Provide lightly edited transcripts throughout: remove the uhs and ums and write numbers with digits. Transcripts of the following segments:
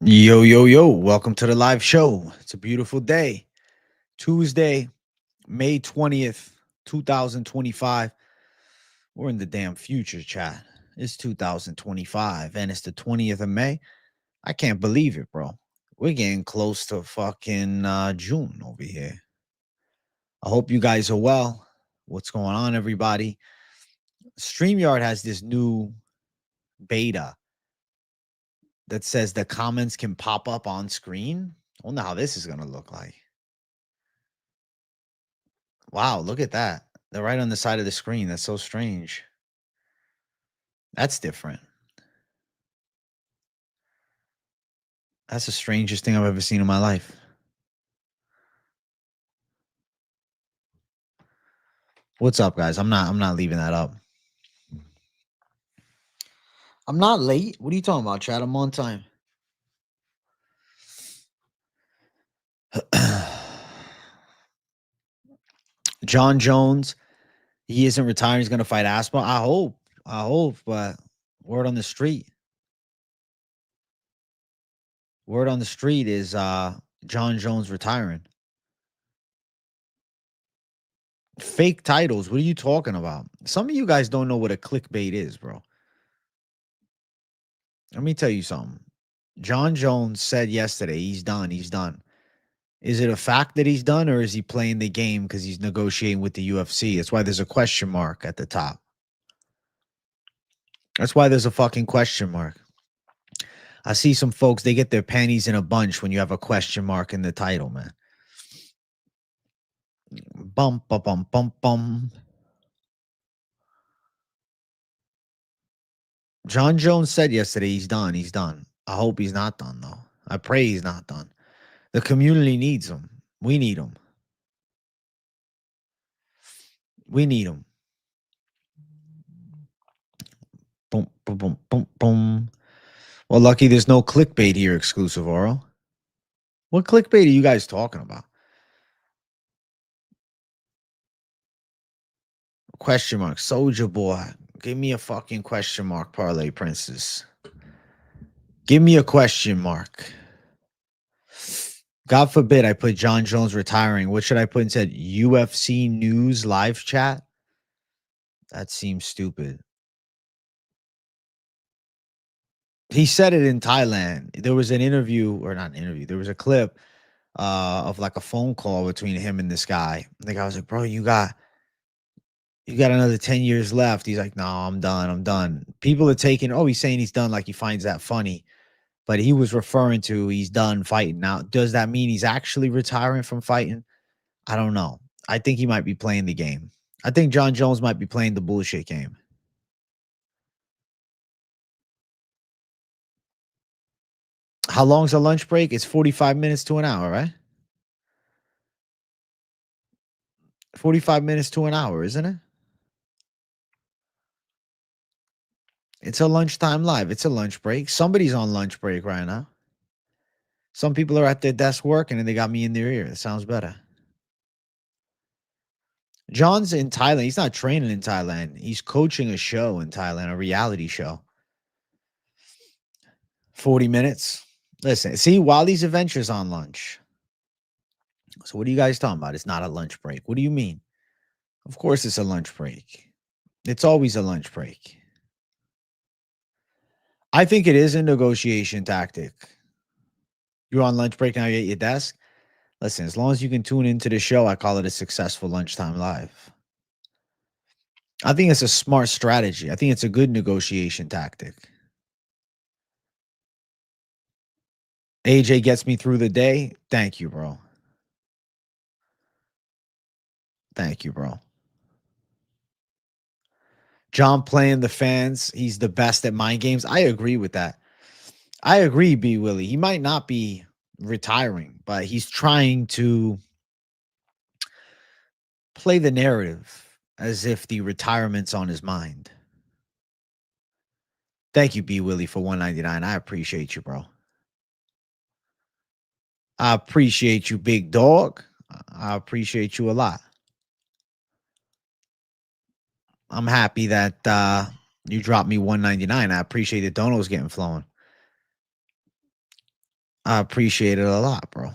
Yo, yo, yo. Welcome to the live show. It's a beautiful day. Tuesday, May 20th, 2025. We're in the damn future, chat. It's 2025 and it's the 20th of May. I can't believe it, bro. We're getting close to fucking June over here. I hope you guys are well. What's going on, everybody? StreamYard has this new beta that says the comments can pop up on screen. I wonder how this is going to look like. Wow, look at that. They're right on the side of the screen. That's so strange. That's different. That's the strangest thing I've ever seen in my life. What's up, guys? I'm not leaving that up. I'm not late. What are you talking about, Chad? I'm on time. Jon Jones, he isn't retiring. He's gonna fight Aspa. I hope, but word on the street. Word on the street is Jon Jones retiring. Fake titles. What are you talking about? Some of you guys don't know what a clickbait is, bro. Let me tell you something. Jon Jones said yesterday he's done. He's done. Is it a fact that he's done, or is he playing the game because he's negotiating with the UFC? That's why there's a question mark at the top. That's why there's a fucking question mark. I see some folks, they get their panties in a bunch when you have a question mark in the title, man. Bum, bum, bum, bum, bum. Jon Jones said yesterday he's done. He's done. I hope he's not done, though. I pray he's not done. The community needs him. We need him. We need him. Boom, boom, boom, boom, boom. Well, lucky there's no clickbait here, exclusive Oro. What clickbait are you guys talking about? Question mark. Soldier Boy. Give me a fucking question mark, Parlay Princess. Give me a question mark. God forbid I put Jon Jones retiring. What should I put instead? UFC news live chat? That seems stupid. He said it in Thailand. There was an interview, or not an interview. There was a clip of like a phone call between him and this guy. The guy was like, bro, you got another 10 years left. He's like, no, I'm done. I'm done. People are taking, oh, he's saying he's done like he finds that funny. But he was referring to he's done fighting. Now, does that mean he's actually retiring from fighting? I don't know. I think he might be playing the game. I think Jon Jones might be playing the bullshit game. How long's a lunch break? It's 45 minutes to an hour, right? 45 minutes to an hour, isn't it? It's a lunchtime live. It's a lunch break. Somebody's on lunch break right now. Some people are at their desk working and they got me in their ear. It sounds better. John's in Thailand. He's not training in Thailand. He's coaching a show in Thailand, a reality show. 40 minutes. Listen, see, Wally's Adventures on lunch. So what are you guys talking about? It's not a lunch break. What do you mean? Of course it's a lunch break. It's always a lunch break. I think it is a negotiation tactic. You're on lunch break now, you're at your desk. Listen, as long as you can tune into the show, I call it a successful lunchtime live. I think it's a smart strategy. I think it's a good negotiation tactic. AJ gets me through the day. Thank you, bro. Thank you, bro. John playing the fans. He's the best at mind games. I agree with that. I agree, B. Willie. He might not be retiring, but he's trying to play the narrative as if the retirement's on his mind. Thank you, B. Willie, for $1.99. I appreciate you, bro. I appreciate you, big dog. I appreciate you a lot. I'm happy that you dropped me $1.99. I appreciate the donos getting flowing. I appreciate it a lot, bro.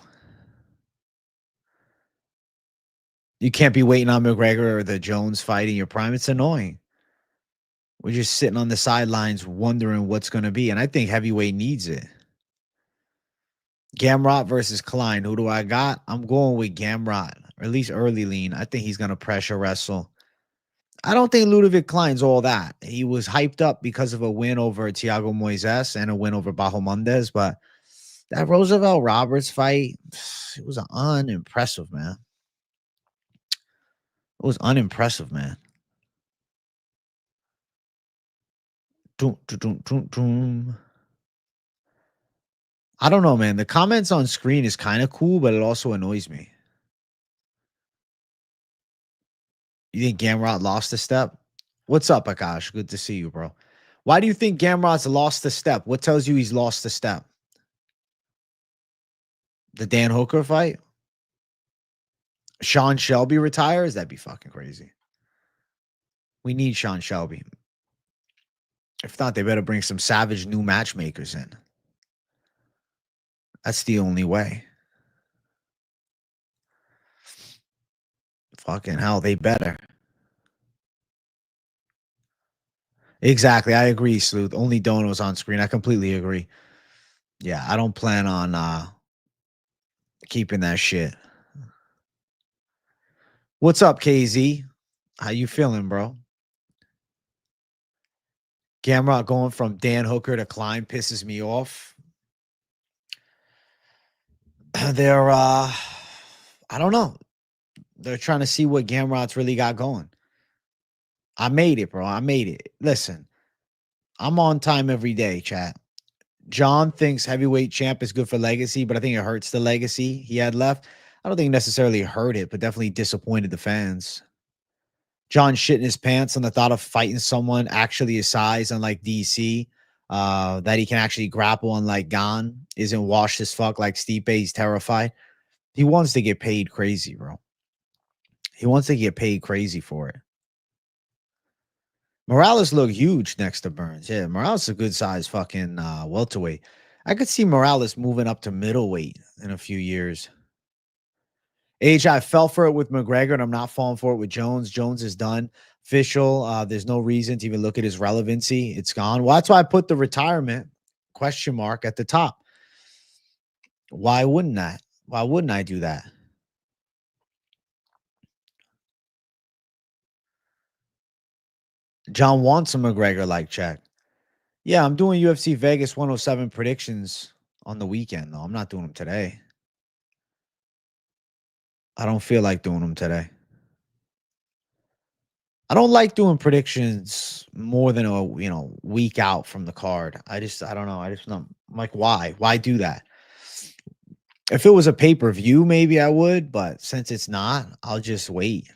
You can't be waiting on McGregor or the Jones fight in your prime. It's annoying. We're just sitting on the sidelines wondering what's going to be. And I think heavyweight needs it. Gamrot versus Klein. Who do I got? I'm going with Gamrot, or at least early lean. I think he's going to pressure wrestle. I don't think Ludovic Klein's all that. He was hyped up because of a win over Thiago Moises and a win over Bajo Mendez, but that Roosevelt Roberts fight, it was unimpressive, man. It was unimpressive, man. Doom, doom, doom, doom. I don't know, man. The comments on screen is kind of cool, but it also annoys me. You think Gamrot lost a step? What's up, Akash? Good to see you, bro. Why do you think Gamrot's lost a step? What tells you he's lost a step? The Dan Hooker fight? Sean Shelby retires? That'd be fucking crazy. We need Sean Shelby. If not, they better bring some savage new matchmakers in. That's the only way. Fucking hell, they better. Exactly. I agree, Sleuth. Only Dono's on screen. I completely agree. Yeah, I don't plan on keeping that shit. What's up, KZ? How you feeling, bro? Gamrot going from Dan Hooker to Klein pisses me off. They're I don't know. They're trying to see what Gamrot's really got going. I made it, bro. I made it. Listen, I'm on time every day, chat. John thinks heavyweight champ is good for legacy, but I think it hurts the legacy he had left. I don't think it necessarily hurt it, but definitely disappointed the fans. John shit in his pants on the thought of fighting someone actually his size, unlike DC, that he can actually grapple, unlike Gon, isn't washed as fuck like Stipe. He's terrified. He wants to get paid crazy, bro. He wants to get paid crazy for it. Morales looked huge next to Burns. Yeah, Morales is a good size fucking welterweight. I could see Morales moving up to middleweight in a few years. I fell for it with McGregor, and I'm not falling for it with Jones. Jones is done. Official. There's no reason to even look at his relevancy. It's gone. Well, that's why I put the retirement question mark at the top. Why wouldn't that? Why wouldn't I do that? John wants a McGregor like check. Yeah, I'm doing UFC Vegas 107 predictions on the weekend, though. I'm not doing them today. I don't feel like doing them today. I don't like doing predictions more than a week out from the card. I don't know. I'm like, why? Why do that? If it was a pay-per-view, maybe I would, but since it's not, I'll just wait.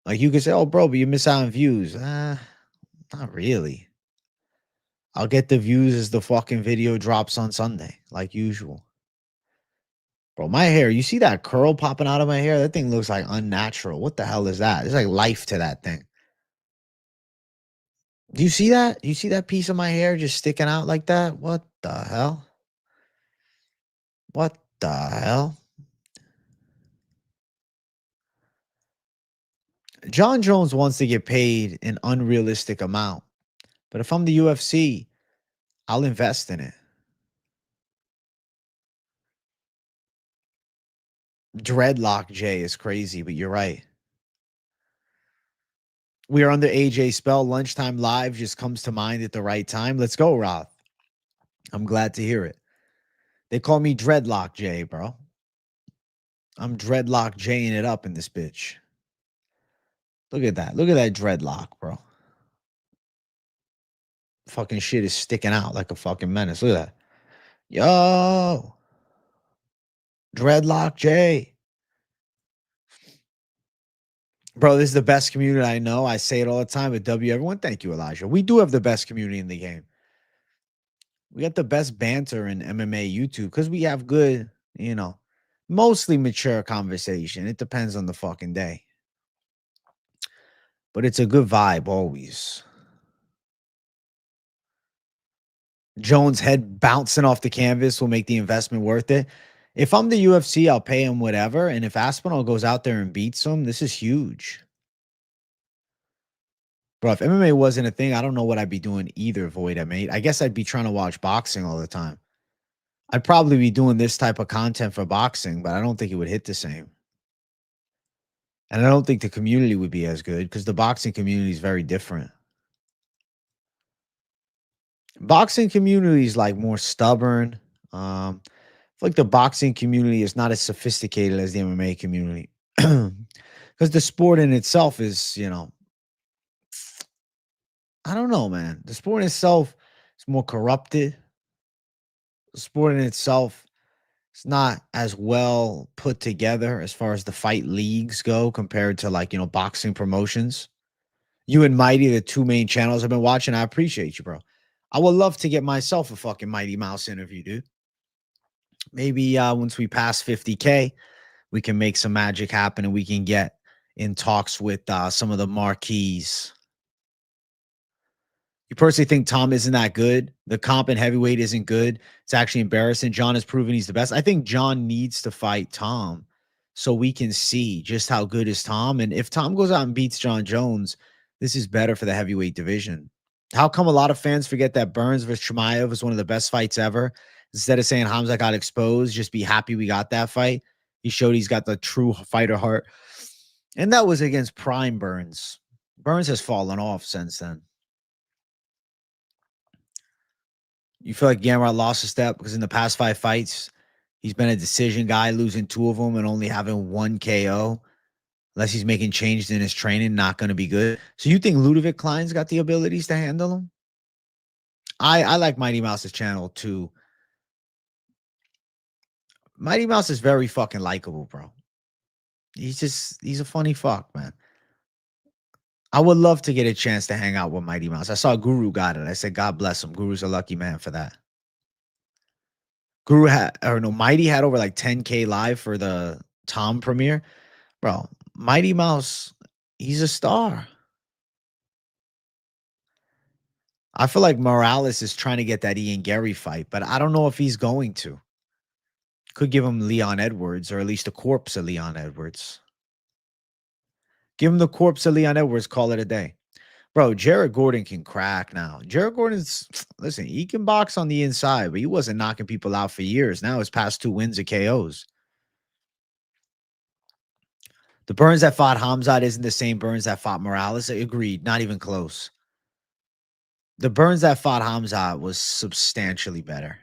Like you could say, oh, bro, but you miss out on views. Not really. I'll get the views as the fucking video drops on Sunday, like usual. Bro, my hair, you see that curl popping out of my hair? That thing looks like unnatural. What the hell is that? There's like life to that thing. Do you see that? You see that piece of my hair just sticking out like that? What the hell? What the hell? Jon Jones wants to get paid an unrealistic amount. But if I'm the UFC, I'll invest in it. Dreadlock J is crazy, but you're right. We are under AJ spell. Lunchtime live just comes to mind at the right time. Let's go, Roth. I'm glad to hear it. They call me Dreadlock J, bro. I'm Dreadlock J-ing it up in this bitch. Look at that. Look at that dreadlock, bro. Fucking shit is sticking out like a fucking menace. Look at that. Yo. Dreadlock J. Bro, this is the best community I know. I say it all the time with W everyone. Thank you, Elijah. We do have the best community in the game. We got the best banter in MMA YouTube because we have good, mostly mature conversation. It depends on the fucking day. But it's a good vibe always. Jones' head bouncing off the canvas will make the investment worth it. If I'm the UFC, I'll pay him whatever. And if Aspinall goes out there and beats him, this is huge. Bro, if MMA wasn't a thing, I don't know what I'd be doing either, Void. I guess I'd be trying to watch boxing all the time. I'd probably be doing this type of content for boxing, but I don't think it would hit the same. And I don't think the community would be as good because the boxing community is very different. Boxing community is like more stubborn. I feel like the boxing community is not as sophisticated as the MMA community because the sport in itself is, I don't know, man. The sport in itself is more corrupted. The sport in itself is not as well put together as far as the fight leagues go compared to like, boxing promotions. You and Mighty, the two main channels I've been watching. I appreciate you, bro. I would love to get myself a fucking Mighty Mouse interview, dude. Maybe once we pass 50K, we can make some magic happen and we can get in talks with some of the marquees. You personally think Tom isn't that good? The comp in heavyweight isn't good. It's actually embarrassing. Jon has proven he's the best. I think Jon needs to fight Tom so we can see just how good is Tom. And if Tom goes out and beats Jon Jones, this is better for the heavyweight division. How come a lot of fans forget that Burns versus Chimaev was one of the best fights ever? Instead of saying Hamza got exposed, just be happy we got that fight. He showed he's got the true fighter heart. And that was against prime Burns. Burns has fallen off since then. You feel like Gamerock lost a step because in the past 5 fights, he's been a decision guy, losing 2 of them and only having 1 KO. Unless he's making changes in his training, not going to be good. So you think Ludovic Klein's got the abilities to handle him? I like Mighty Mouse's channel too. Mighty Mouse is very fucking likable, bro. He's a funny fuck, man. I would love to get a chance to hang out with Mighty Mouse. I saw Guru got it. I said, God bless him. Guru's a lucky man for that. Mighty had over like 10K live for the Tom premiere. Bro, Mighty Mouse, he's a star. I feel like Morales is trying to get that Ian Gary fight, but I don't know if he's going to. Could give him Leon Edwards, or at least a corpse of Leon Edwards. Give him the corpse of Leon Edwards, call it a day. Bro, Jared Gordon can crack now. Jared Gordon's, listen, he can box on the inside, but he wasn't knocking people out for years. Now his past 2 wins are KOs. The Burns that fought Hamzat isn't the same Burns that fought Morales. Agreed. Not even close. The Burns that fought Hamzat was substantially better.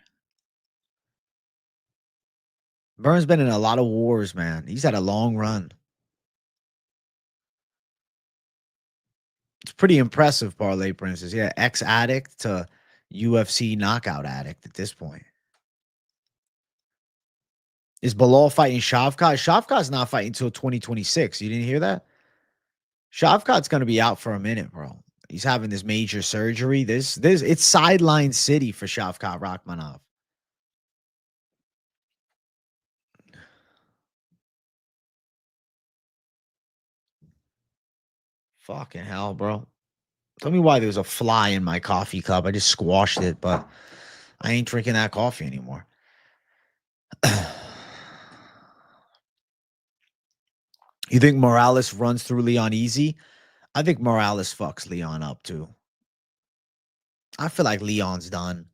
Burns been in a lot of wars, man. He's had a long run. It's pretty impressive, Parlay Princess. Yeah, ex-addict to UFC knockout addict at this point. Is Bilal fighting Shavkat? Shavkat's not fighting until 2026. You didn't hear that? Shavkat's going to be out for a minute, bro. He's having this major surgery. It's sideline city for Shavkat Rakhmonov. Fucking hell, bro. Tell me why there's a fly in my coffee cup. I just squashed it, but I ain't drinking that coffee anymore. You think Morales runs through Leon easy? I think Morales fucks Leon up too. I feel like Leon's done.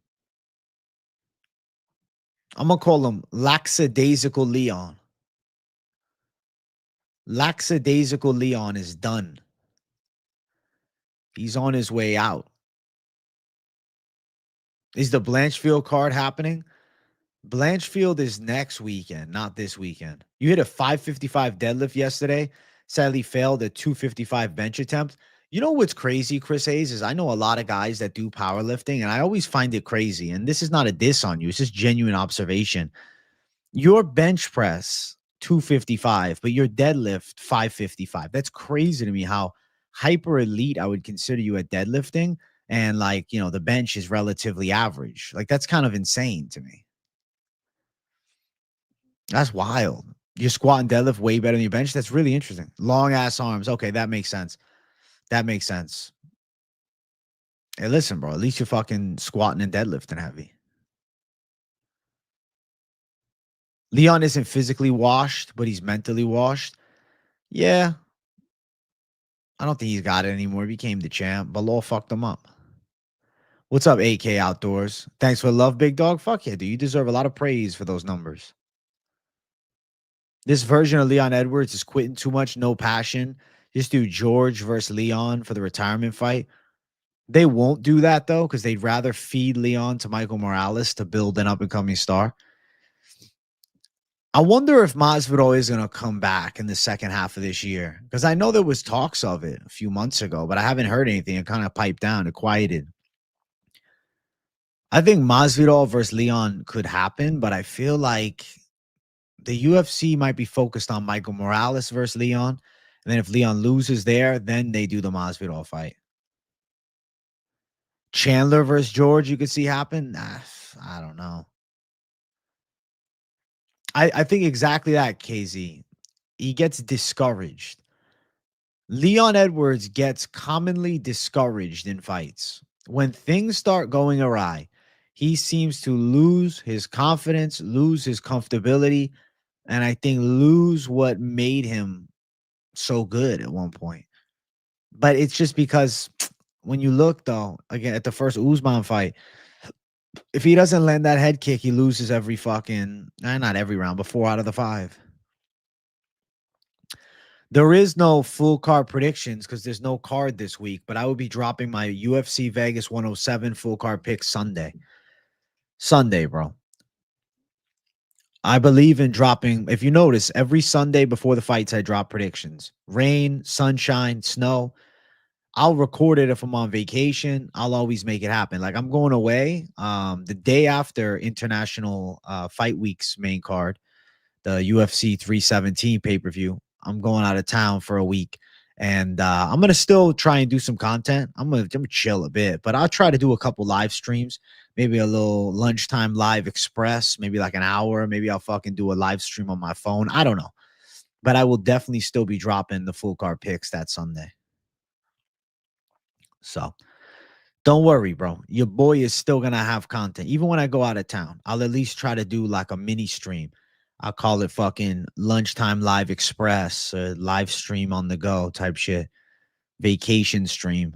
I'm going to call him Lackadaisical Leon. Lackadaisical Leon is done. He's on his way out. Is the Blanchfield card happening? Blanchfield is next weekend, not this weekend. You hit a 555 deadlift yesterday. Sadly failed a 255 bench attempt. You know what's crazy, Chris Hayes, is I know a lot of guys that do powerlifting, and I always find it crazy. And this is not a diss on you. It's just genuine observation. Your bench press 255, but your deadlift 555. That's crazy to me how hyper elite I would consider you at deadlifting. And like, the bench is relatively average. Like that's kind of insane to me. That's wild. Your squat and deadlift way better than your bench. That's really interesting. Long ass arms. Okay, that makes sense. That makes sense. Hey, listen, bro. At least you're fucking squatting and deadlifting heavy. Leon isn't physically washed, but he's mentally washed. Yeah, I don't think he's got it anymore. He became the champ. Balor fucked him up. What's up, AK Outdoors? Thanks for the love, big dog. Fuck yeah, dude. You deserve a lot of praise for those numbers. This version of Leon Edwards is quitting too much, no passion. Just do George versus Leon for the retirement fight. They won't do that, though, because they'd rather feed Leon to Michael Morales to build an up-and-coming star. I wonder if Masvidal is going to come back in the second half of this year, because I know there was talks of it a few months ago, but I haven't heard anything. It kind of piped down. It quieted. I think Masvidal versus Leon could happen, but I feel like the UFC might be focused on Michael Morales versus Leon. And then if Leon loses there, then they do the Masvidal fight. Chandler versus George, you could see happen. I don't know. I think exactly that, KZ. He gets discouraged. Leon Edwards gets commonly discouraged in fights. When things start going awry, he seems to lose his confidence, lose his comfortability, and I think lose what made him so good at one point. But it's just because when you look, though, again, at the first Usman fight, if he doesn't land that head kick, he loses every fucking, not every round, but 4 out of the 5. There is no full card predictions because there's no card this week, but I will be dropping my UFC Vegas 107 full card pick Sunday. Sunday, bro. I believe in dropping, if you notice, every Sunday before the fights, I drop predictions. Rain, sunshine, snow. I'll record it if I'm on vacation. I'll always make it happen. Like I'm going away the day after International Fight Week's main card, the UFC 317 pay-per-view. I'm going out of town for a week. And I'm gonna still try and do some content. I'm gonna chill a bit, but I'll try to do a couple live streams, maybe a little lunchtime live express, maybe like an hour. Maybe I'll fucking do a live stream on my phone. I don't know, but I will definitely still be dropping the full card picks that Sunday. So don't worry, bro. Your boy is still gonna have content. Even when I go out of town, I'll at least try to do like a mini stream. I'll call it fucking lunchtime live express, live stream on the go type shit. Vacation stream.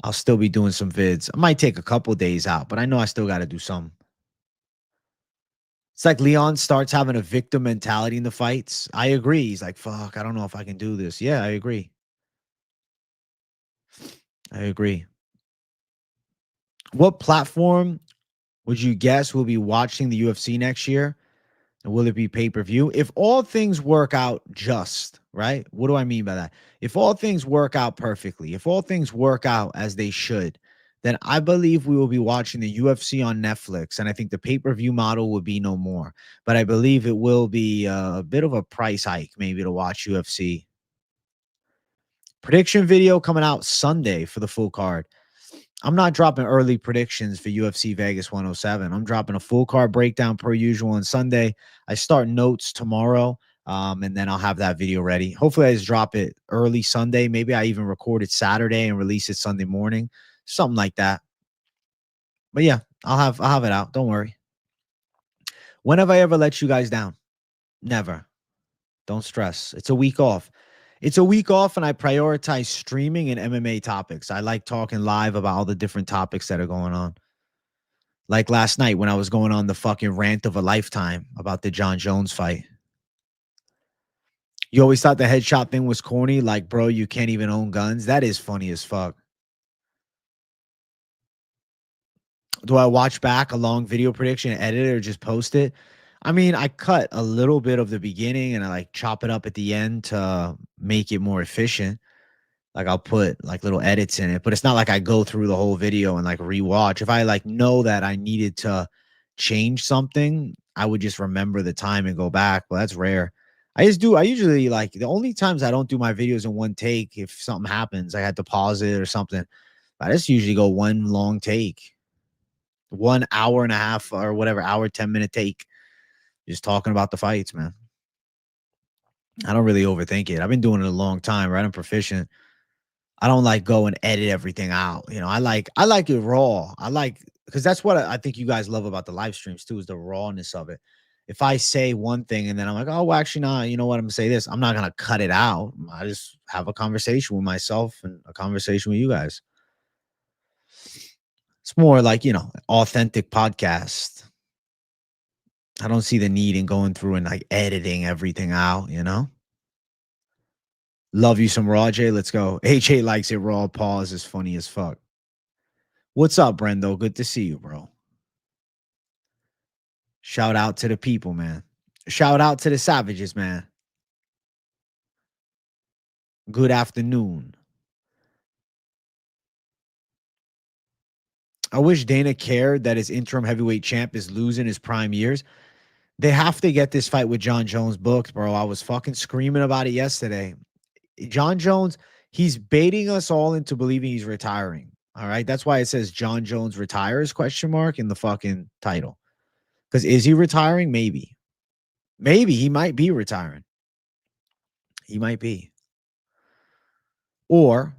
I'll still be doing some vids. I might take a couple days out, but I know I still got to do some. It's like Leon starts having a victim mentality in the fights. I agree. He's like, fuck, I don't know if I can do this. Yeah, I agree. I agree. What platform would you guess will be watching the UFC next year? And will it be pay-per-view? If all things work out just, right? What do I mean by that? If all things work out perfectly, if all things work out as they should, then I believe we will be watching the UFC on Netflix. And I think the pay-per-view model will be no more. But I believe it will be a bit of a price hike maybe to watch UFC. Prediction video coming out Sunday for the full card. I'm not dropping early predictions for UFC Vegas 107. I'm dropping a full card breakdown per usual on Sunday. I start notes tomorrow, and then I'll have that video ready. Hopefully, I just drop it early Sunday. Maybe I even record it Saturday and release it Sunday morning, something like that. But yeah, I'll have it out. Don't worry. When have I ever let you guys down? Never. Don't stress. It's a week off. It's a week off, and I prioritize streaming and MMA topics. I like talking live about all the different topics that are going on. Like last night when I was going on the fucking rant of a lifetime about the Jon Jones fight. You always thought the headshot thing was corny. Like, bro, you can't even own guns. That is funny as fuck. Do I watch back a long video prediction, edit it, or just post it? I mean, I cut a little bit of the beginning and I like chop it up at the end to make it more efficient. Like I'll put like little edits in it, but it's not like I go through the whole video and like rewatch. If I like know that I needed to change something, I would just remember the time and go back. Well, that's rare. I usually like the only times I don't do my videos in one take, if something happens, I had to pause it or something. I just usually go one long take, 1 hour and a half or whatever, hour, 10-minute take, just talking about the fights, man. I don't really overthink it. I've been doing it a long time, right? I'm proficient. I don't like go and edit everything out. I like it raw. Because that's what I think you guys love about the live streams too, is the rawness of it. If I say one thing and then I'm like, oh, well, actually, not, you know what? I'm gonna say this. I'm not gonna cut it out. I just have a conversation with myself and a conversation with you guys. It's more like, authentic podcast. I don't see the need in going through and like editing everything out. Love you some raw, J. Let's go. HA likes it raw. Pause is funny as fuck. What's up, Brendo? Good to see you, bro. Shout out to the people, man. Shout out to the savages, man. Good afternoon. I wish Dana cared that his interim heavyweight champ is losing his prime years. They have to get this fight with Jon Jones booked, bro. I was fucking screaming about it yesterday. Jon Jones, he's baiting us all into believing he's retiring. All right. That's why it says Jon Jones retires question mark in the fucking title. Because is he retiring? Maybe. Maybe he might be retiring. He might be. Or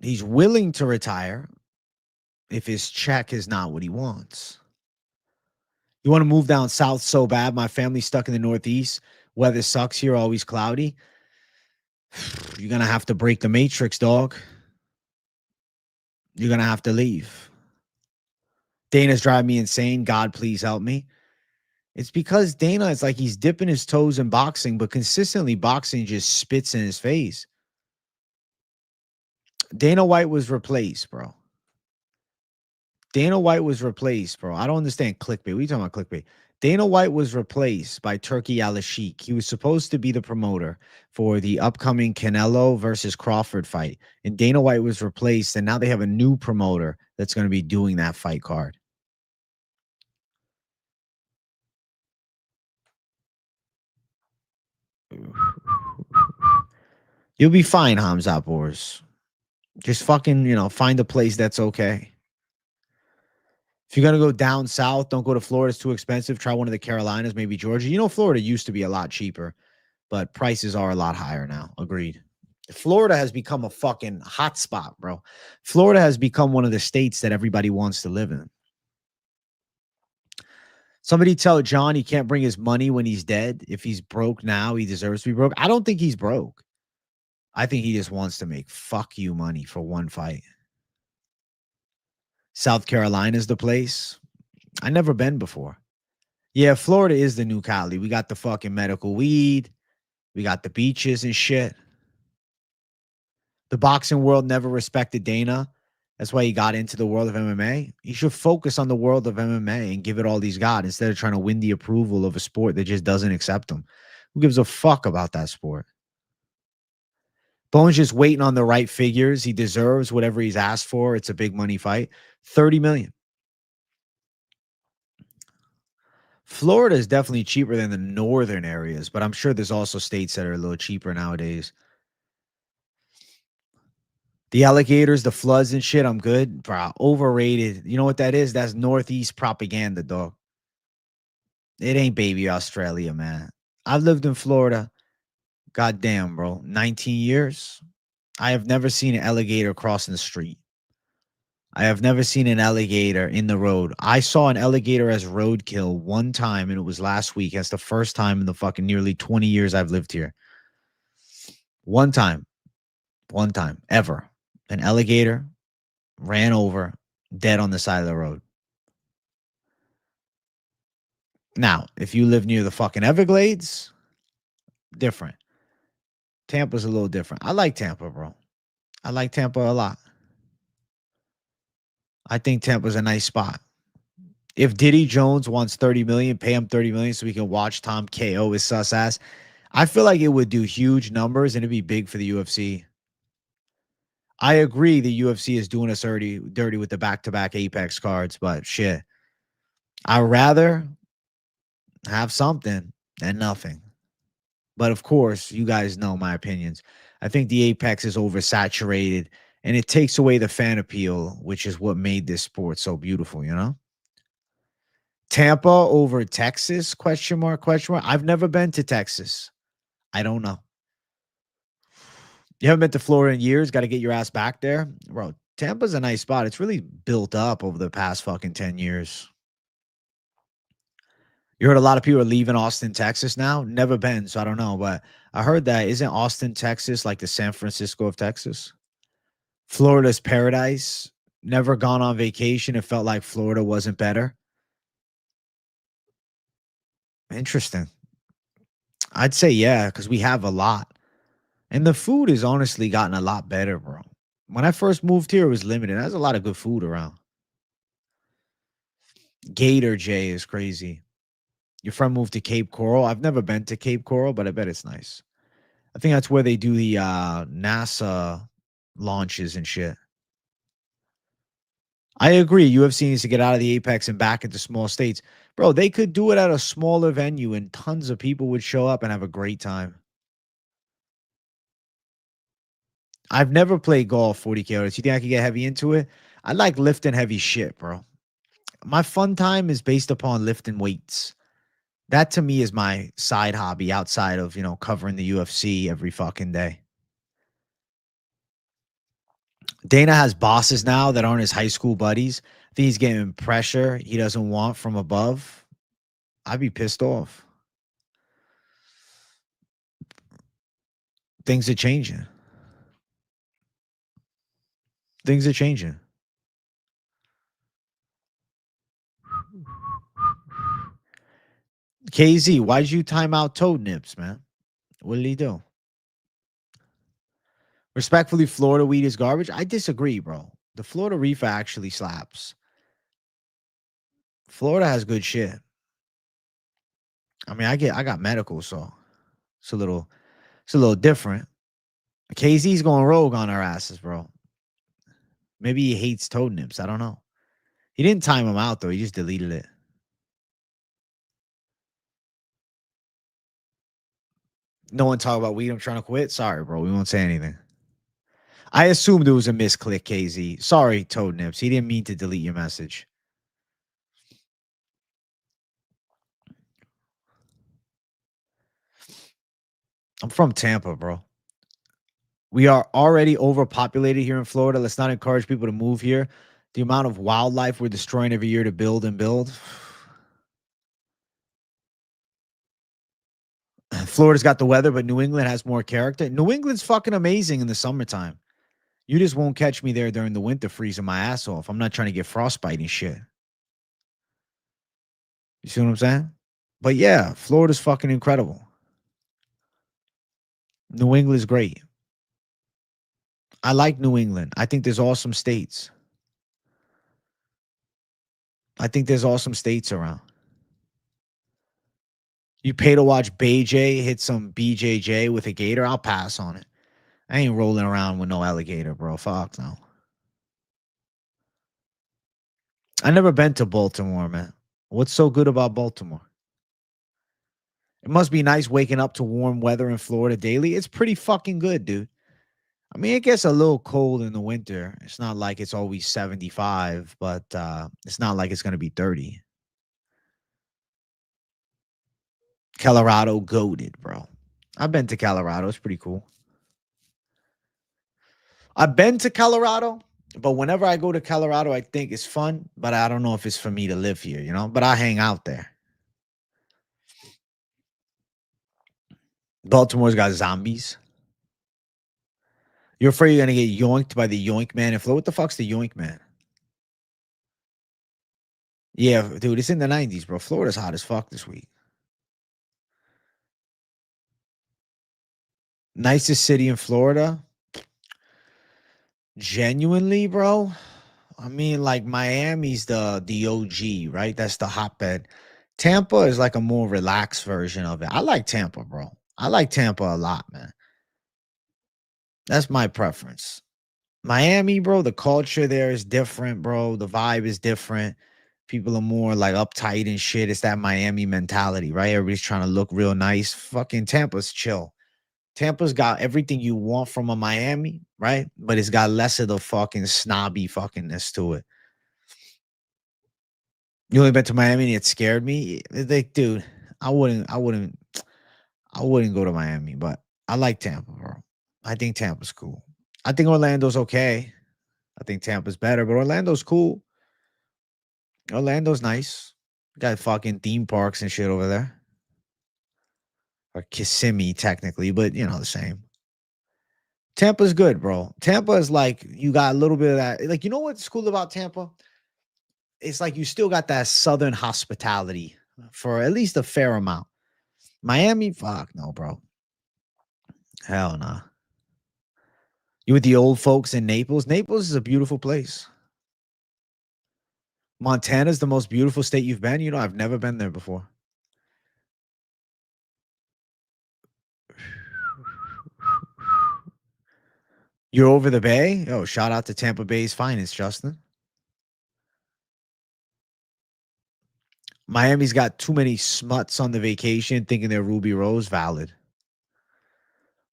he's willing to retire if his check is not what he wants. You want to move down south so bad. My family's stuck in the Northeast. Weather sucks here, always cloudy. You're going to have to break the matrix, dog. You're going to have to leave. Dana's driving me insane. God, please help me. It's because Dana is like he's dipping his toes in boxing, but consistently boxing just spits in his face. Dana White was replaced, bro. Dana White was replaced, bro. I don't understand clickbait. What are you talking about clickbait? Dana White was replaced by Turkey Al-Sheikh. He was supposed to be the promoter for the upcoming Canelo versus Crawford fight. And Dana White was replaced, and now they have a new promoter that's going to be doing that fight card. You'll be fine, Hamzat Boers. Just fucking, find a place that's okay. If you're going to go down south, don't go to Florida. It's too expensive. Try one of the Carolinas, maybe Georgia. Florida used to be a lot cheaper, but prices are a lot higher now. Agreed. Florida has become a fucking hotspot, bro. Florida has become one of the states that everybody wants to live in. Somebody tell John he can't bring his money when he's dead. If he's broke now, he deserves to be broke. I don't think he's broke. I think he just wants to make fuck you money for one fight. South Carolina's the place. I never been before. Yeah, Florida is the new Cali. We got the fucking medical weed. We got the beaches and shit. The boxing world never respected Dana. That's why he got into the world of MMA. He should focus on the world of MMA and give it all he's got instead of trying to win the approval of a sport that just doesn't accept him. Who gives a fuck about that sport? Bone's just waiting on the right figures. He deserves whatever he's asked for. It's a big money fight. 30 million. Florida is definitely cheaper than the northern areas, but I'm sure there's also states that are a little cheaper nowadays. The alligators, the floods and shit, I'm good. Bro, overrated. You know what that is? That's Northeast propaganda, dog. It ain't baby Australia, man. I've lived in Florida. Goddamn, bro. 19 years. I have never seen an alligator crossing the street. I have never seen an alligator in the road. I saw an alligator as roadkill one time, and it was last week. That's the first time in the fucking nearly 20 years I've lived here. One time. One time. Ever. An alligator ran over, dead on the side of the road. Now, if you live near the fucking Everglades, different. Tampa's a little different. I like Tampa, bro. I like Tampa a lot. I think Tampa's a nice spot. If Diddy Jones wants 30 million, pay him 30 million so we can watch Tom KO his sus ass. I feel like it would do huge numbers and it'd be big for the UFC. I agree the UFC is doing us dirty with the back-to-back Apex cards, but shit. I'd rather have something than nothing. But of course, you guys know my opinions. I think the Apex is oversaturated and it takes away the fan appeal, which is what made this sport so beautiful. Tampa over Texas, question mark, question mark. I've never been to Texas. I don't know. You haven't been to Florida in years, gotta get your ass back there. Bro, Tampa's a nice spot. It's really built up over the past fucking 10 years. You heard a lot of people are leaving Austin, Texas now? Never been, so I don't know, but I heard that isn't Austin, Texas like the San Francisco of Texas? Florida's paradise. Never gone on vacation. It felt like Florida wasn't better. Interesting. I'd say yeah, because we have a lot. And the food has honestly gotten a lot better, bro. When I first moved here, it was limited. There's a lot of good food around. Gator J is crazy. Your friend moved to Cape Coral. I've never been to Cape Coral, but I bet it's nice. I think that's where they do the NASA launches and shit. I agree. UFC needs to get out of the apex and back into small states. Bro, they could do it at a smaller venue and tons of people would show up and have a great time. I've never played golf 40K hours. You think I could get heavy into it? I like lifting heavy shit, bro. My fun time is based upon lifting weights. That to me is my side hobby outside of, covering the UFC every fucking day. Dana has bosses now that aren't his high school buddies. I think he's getting pressure he doesn't want from above. I'd be pissed off. Things are changing. Things are changing. KZ, why'd you time out Toad Nips, man? What did he do? Respectfully, Florida weed is garbage. I disagree, bro. The Florida reefer actually slaps. Florida has good shit. I mean, I got medical, so it's a little different. KZ's going rogue on our asses, bro. Maybe he hates Toad Nips. I don't know. He didn't time him out though. He just deleted it. No one talk about weed. I'm trying to quit. Sorry, bro. We won't say anything. I assumed it was a misclick, KZ. Sorry, Toad Nips. He didn't mean to delete your message. I'm from Tampa, bro. We are already overpopulated here in Florida. Let's not encourage people to move here. The amount of wildlife we're destroying every year to build and build. Florida's got the weather, but New England has more character. New England's fucking amazing in the summertime. You just won't catch me there during the winter freezing my ass off. I'm not trying to get frostbite and shit. You see what I'm saying? But yeah, Florida's fucking incredible. New England's great. I like New England. I think there's awesome states. I think there's awesome states around. You pay to watch BJ hit some BJJ with a gator, I'll pass on it. I ain't rolling around with no alligator, bro. Fuck no. I never been to Baltimore, man. What's so good about Baltimore? It must be nice waking up to warm weather in Florida daily. It's pretty fucking good, dude. I mean, it gets a little cold in the winter. It's not like it's always 75, but it's not like it's going to be 30. Colorado goaded, bro. I've been to Colorado. It's pretty cool. I've been to Colorado, but whenever I go to Colorado, I think it's fun, but I don't know if it's for me to live here, but I hang out there. Baltimore's got zombies. You're afraid you're going to get yoinked by the yoink man in Florida? What the fuck's the yoink man? Yeah, dude, it's in the 90s, bro. Florida's hot as fuck this week. Nicest city in Florida? Genuinely, bro? I mean, like Miami's the OG, right? That's the hotbed. Tampa is like a more relaxed version of it. I like Tampa, bro. I like Tampa a lot, man. That's my preference. Miami, bro, the culture there is different, bro. The vibe is different. People are more like uptight and shit. It's that Miami mentality, right? Everybody's trying to look real nice. Fucking Tampa's chill. Tampa's got everything you want from a Miami, right? But it's got less of the fucking snobby fuckingness to it. You only been to Miami and it scared me. Like, dude, I wouldn't go to Miami, but I like Tampa, bro. I think Tampa's cool. I think Orlando's okay. I think Tampa's better, but Orlando's cool. Orlando's nice. Got fucking theme parks and shit over there. Or Kissimmee, technically, but the same. Tampa's good, bro. Tampa is like, you got a little bit of that. Like, you know what's cool about Tampa? It's like you still got that southern hospitality for at least a fair amount. Miami, fuck no, bro. Hell nah. You with the old folks in Naples? Naples is a beautiful place. Montana's the most beautiful state you've been. I've never been there before. You're over the bay? Oh, shout out to Tampa Bay's finest, Justin. Miami's got too many smuts on the vacation thinking they're Ruby Rose. Valid.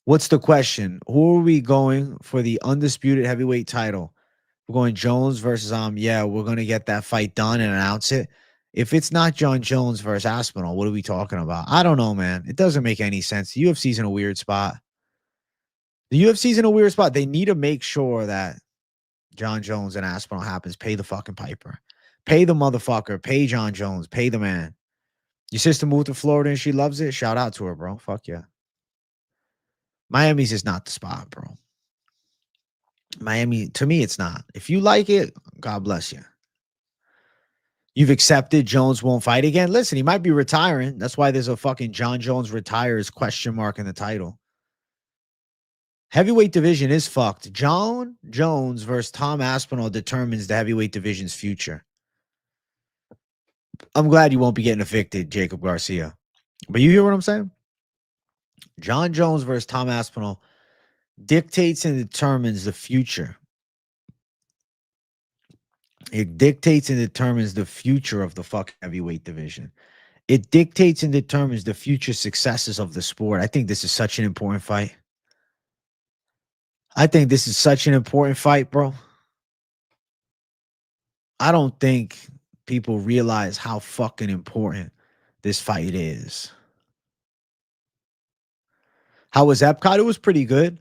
What's the question? Who are we going for the undisputed heavyweight title? We're going Jones versus yeah, we're gonna get that fight done and announce it. If it's not Jon Jones versus Aspinall, what are we talking about? I don't know, man. It doesn't make any sense. The UFC's in a weird spot. They need to make sure that Jon Jones and Aspinall happens. Pay the fucking piper. Pay the motherfucker. Pay Jon Jones. Pay the man. Your sister moved to Florida and she loves it. Shout out to her, bro. Fuck yeah. Miami's just not the spot, bro. Miami, to me, it's not. If you like it, God bless you. You've accepted Jones won't fight again. Listen, he might be retiring. That's why there's a fucking Jon Jones retires question mark in the title. Heavyweight division is fucked. Jon Jones versus Tom Aspinall determines the heavyweight division's future. I'm glad you won't be getting evicted, Jacob Garcia. But you hear what I'm saying? Jon Jones versus Tom Aspinall dictates and determines the future. It dictates and determines the future of the fucking heavyweight division. It dictates and determines the future successes of the sport. I think this is such an important fight. Bro. I don't think people realize how fucking important this fight is. How was Epcot? It was pretty good.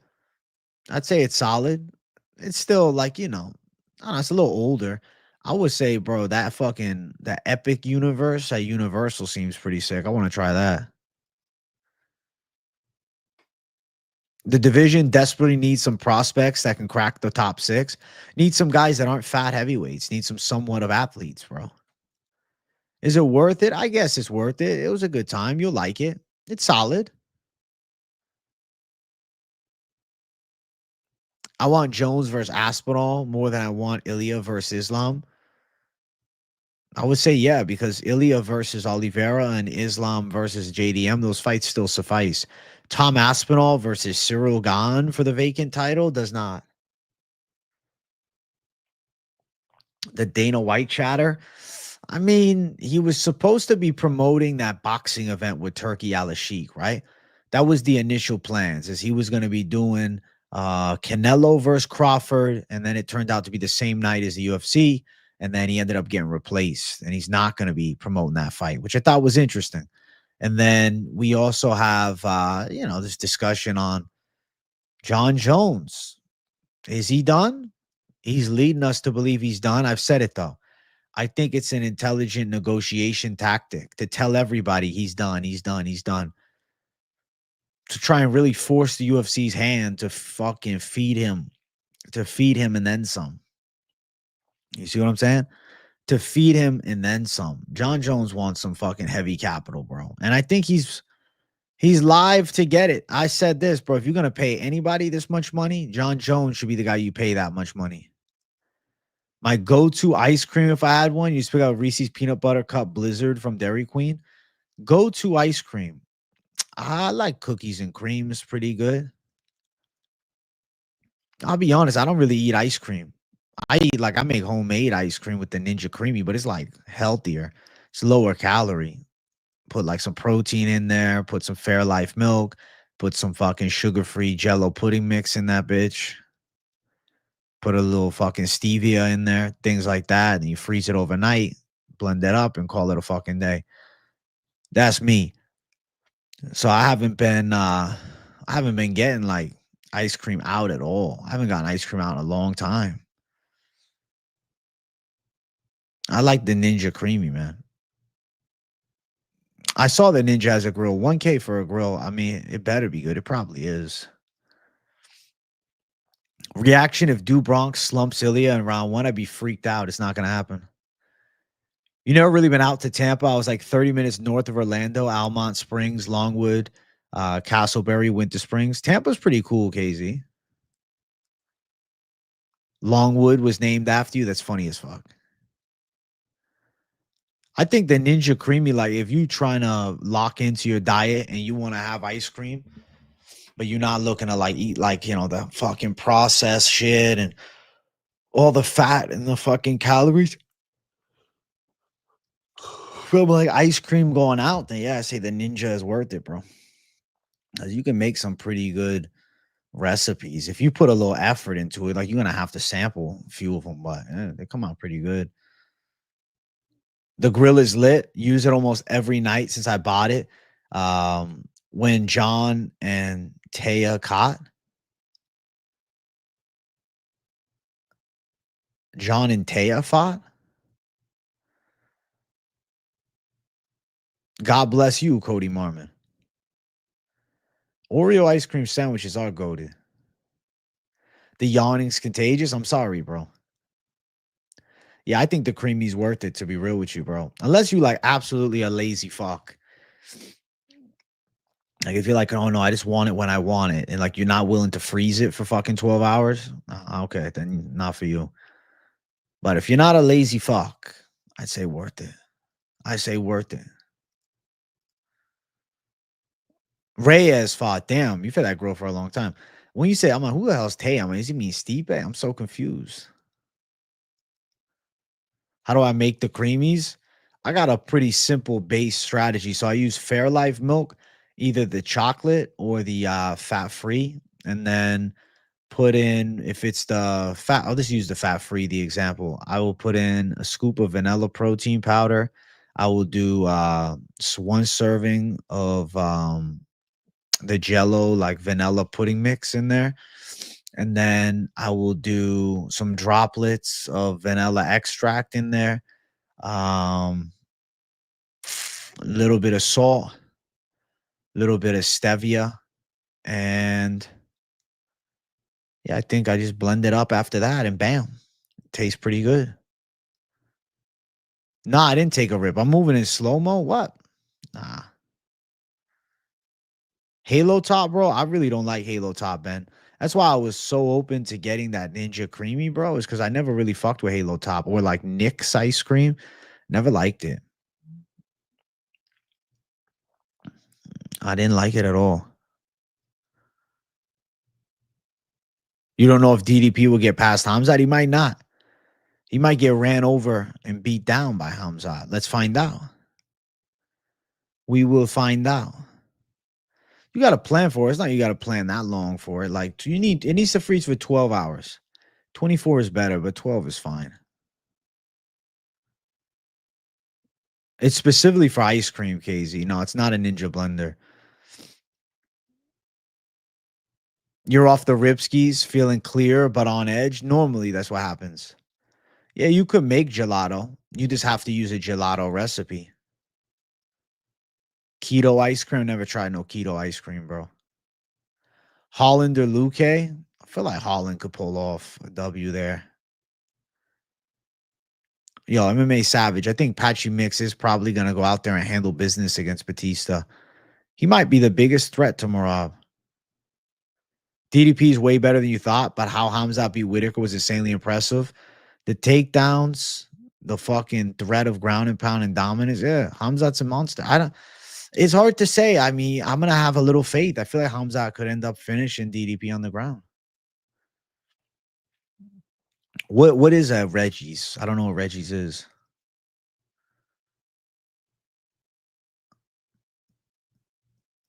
I'd say it's solid. It's still like, I don't know, it's a little older. I would say, bro, that Epic universe at Universal seems pretty sick. I want to try that. The division desperately needs some prospects that can crack the top 6. Need some guys that aren't fat heavyweights. Need some somewhat of athletes, bro. Is it worth it? I guess it's worth it. It was a good time. You'll like it. It's solid. I want Jones versus Aspinall more than I want Ilya versus Islam. I would say, yeah, because Ilya versus Oliveira and Islam versus JDM, those fights still suffice. Tom Aspinall versus Cyril Gane for the vacant title does not. The Dana White chatter. I mean, he was supposed to be promoting that boxing event with Turki Al-Sheikh, right? That was the initial plans, as he was going to be doing Canelo versus Crawford, and then it turned out to be the same night as the UFC, and then he ended up getting replaced, and he's not going to be promoting that fight, which I thought was interesting. And then we also have, this discussion on Jon Jones. Is he done? He's leading us to believe he's done. I've said it, though. I think it's an intelligent negotiation tactic to tell everybody he's done, to try and really force the UFC's hand to fucking feed him and then some. You see what I'm saying? To feed him and then some. Jon Jones wants some fucking heavy capital, bro. And I think he's live to get it. I said this, bro. If you're going to pay anybody this much money, Jon Jones should be the guy you pay that much money. My go-to ice cream, if I had one, you pick out Reese's Peanut Butter Cup Blizzard from Dairy Queen. Go-to ice cream. I like cookies and cream. It's pretty good. I'll be honest, I don't really eat ice cream. I make homemade ice cream with the Ninja Creamy, but it's like healthier. It's lower calorie. Put like some protein in there, put some Fairlife milk, put some fucking sugar-free Jello pudding mix in that bitch. Put a little fucking stevia in there, things like that, and you freeze it overnight, blend that up, and call it a fucking day. That's me. So I haven't been getting like ice cream out at all. I haven't gotten ice cream out in a long time. I like the Ninja Creamy, man. I saw the Ninja as a grill. 1K for a grill. I mean, it better be good. It probably is. Reaction if Do Bronx slumps Ilya in round one, I'd be freaked out. It's not going to happen. You never really been out to Tampa. I was like 30 minutes north of Orlando, Almont Springs, Longwood, Castleberry, Winter Springs. Tampa's pretty cool, KZ. Longwood was named after you. That's funny as fuck. I think the Ninja Creamy, like if you trying to lock into your diet and you want to have ice cream, but you're not looking to like eat like, the fucking processed shit and all the fat and the fucking calories from like ice cream going out, then yeah, I say the Ninja is worth it, bro. You can make some pretty good recipes. If you put a little effort into it, like you're gonna have to sample a few of them, but they come out pretty good. The grill is lit. Use it almost every night since I bought it. When Jon and Taya caught, Jon and Taya fought. God bless you, Cody Marmon. Oreo ice cream sandwiches are goated. The yawning's contagious. I'm sorry, bro. Yeah, I think the creamy's worth it, to be real with you, bro. Unless you like absolutely a lazy fuck. Like if you're like, oh no, I just want it when I want it, and like you're not willing to freeze it for fucking 12 hours, okay, then not for you. But if you're not a lazy fuck, I'd say worth it. I say worth it. Reyes fought. Damn, you've had that girl for a long time. When you say, I'm like, who the hell's Tay? I'm like, does he mean Stipe? I'm so confused. How do I make the creamies? I got a pretty simple base strategy. So I use Fairlife milk, either the chocolate or the fat free, and then put in, if it's the fat, I'll just use the fat free, the example. I will put in a scoop of vanilla protein powder. I will do one serving of the Jello like vanilla pudding mix in there. And then I will do some droplets of vanilla extract in there. A little bit of salt, a little bit of stevia, and yeah, I think I just blend it up after that, and bam, tastes pretty good. Nah, I didn't take a rip. I'm moving in slow mo. What? Nah. Halo Top, bro. I really don't like Halo Top, Ben. That's why I was so open to getting that Ninja Creamy, bro. Is because I never really fucked with Halo Top or like Nick's ice cream. Never liked it. I didn't like it at all. You don't know if DDP will get past Hamzat. He might not. He might get ran over and beat down by Hamzat. Let's find out. We will find out. You got to plan for it. It's not you got to plan that long for it. Like it needs to freeze for 12 hours. 24 is better, but 12 is fine. It's specifically for ice cream, KZ. No, it's not a Ninja blender. You're off the rip skis, feeling clear but on edge. Normally, that's what happens. Yeah, you could make gelato. You just have to use a gelato recipe. Keto ice cream. Never tried no keto ice cream, bro. Holland or Luque? I feel like Holland could pull off a W there. Yo, MMA Savage. I think Patchy Mix is probably going to go out there and handle business against Batista. He might be the biggest threat to Merab. DDP is way better than you thought, but how Hamzat beat Whitaker was insanely impressive. The takedowns, the fucking threat of ground and pound and dominance. Yeah, Hamzat's a monster. It's hard to say. I mean, I'm gonna have a little faith. I feel like Hamzat could end up finishing DDP on the ground. What is Reggie's? I don't know what Reggie's is.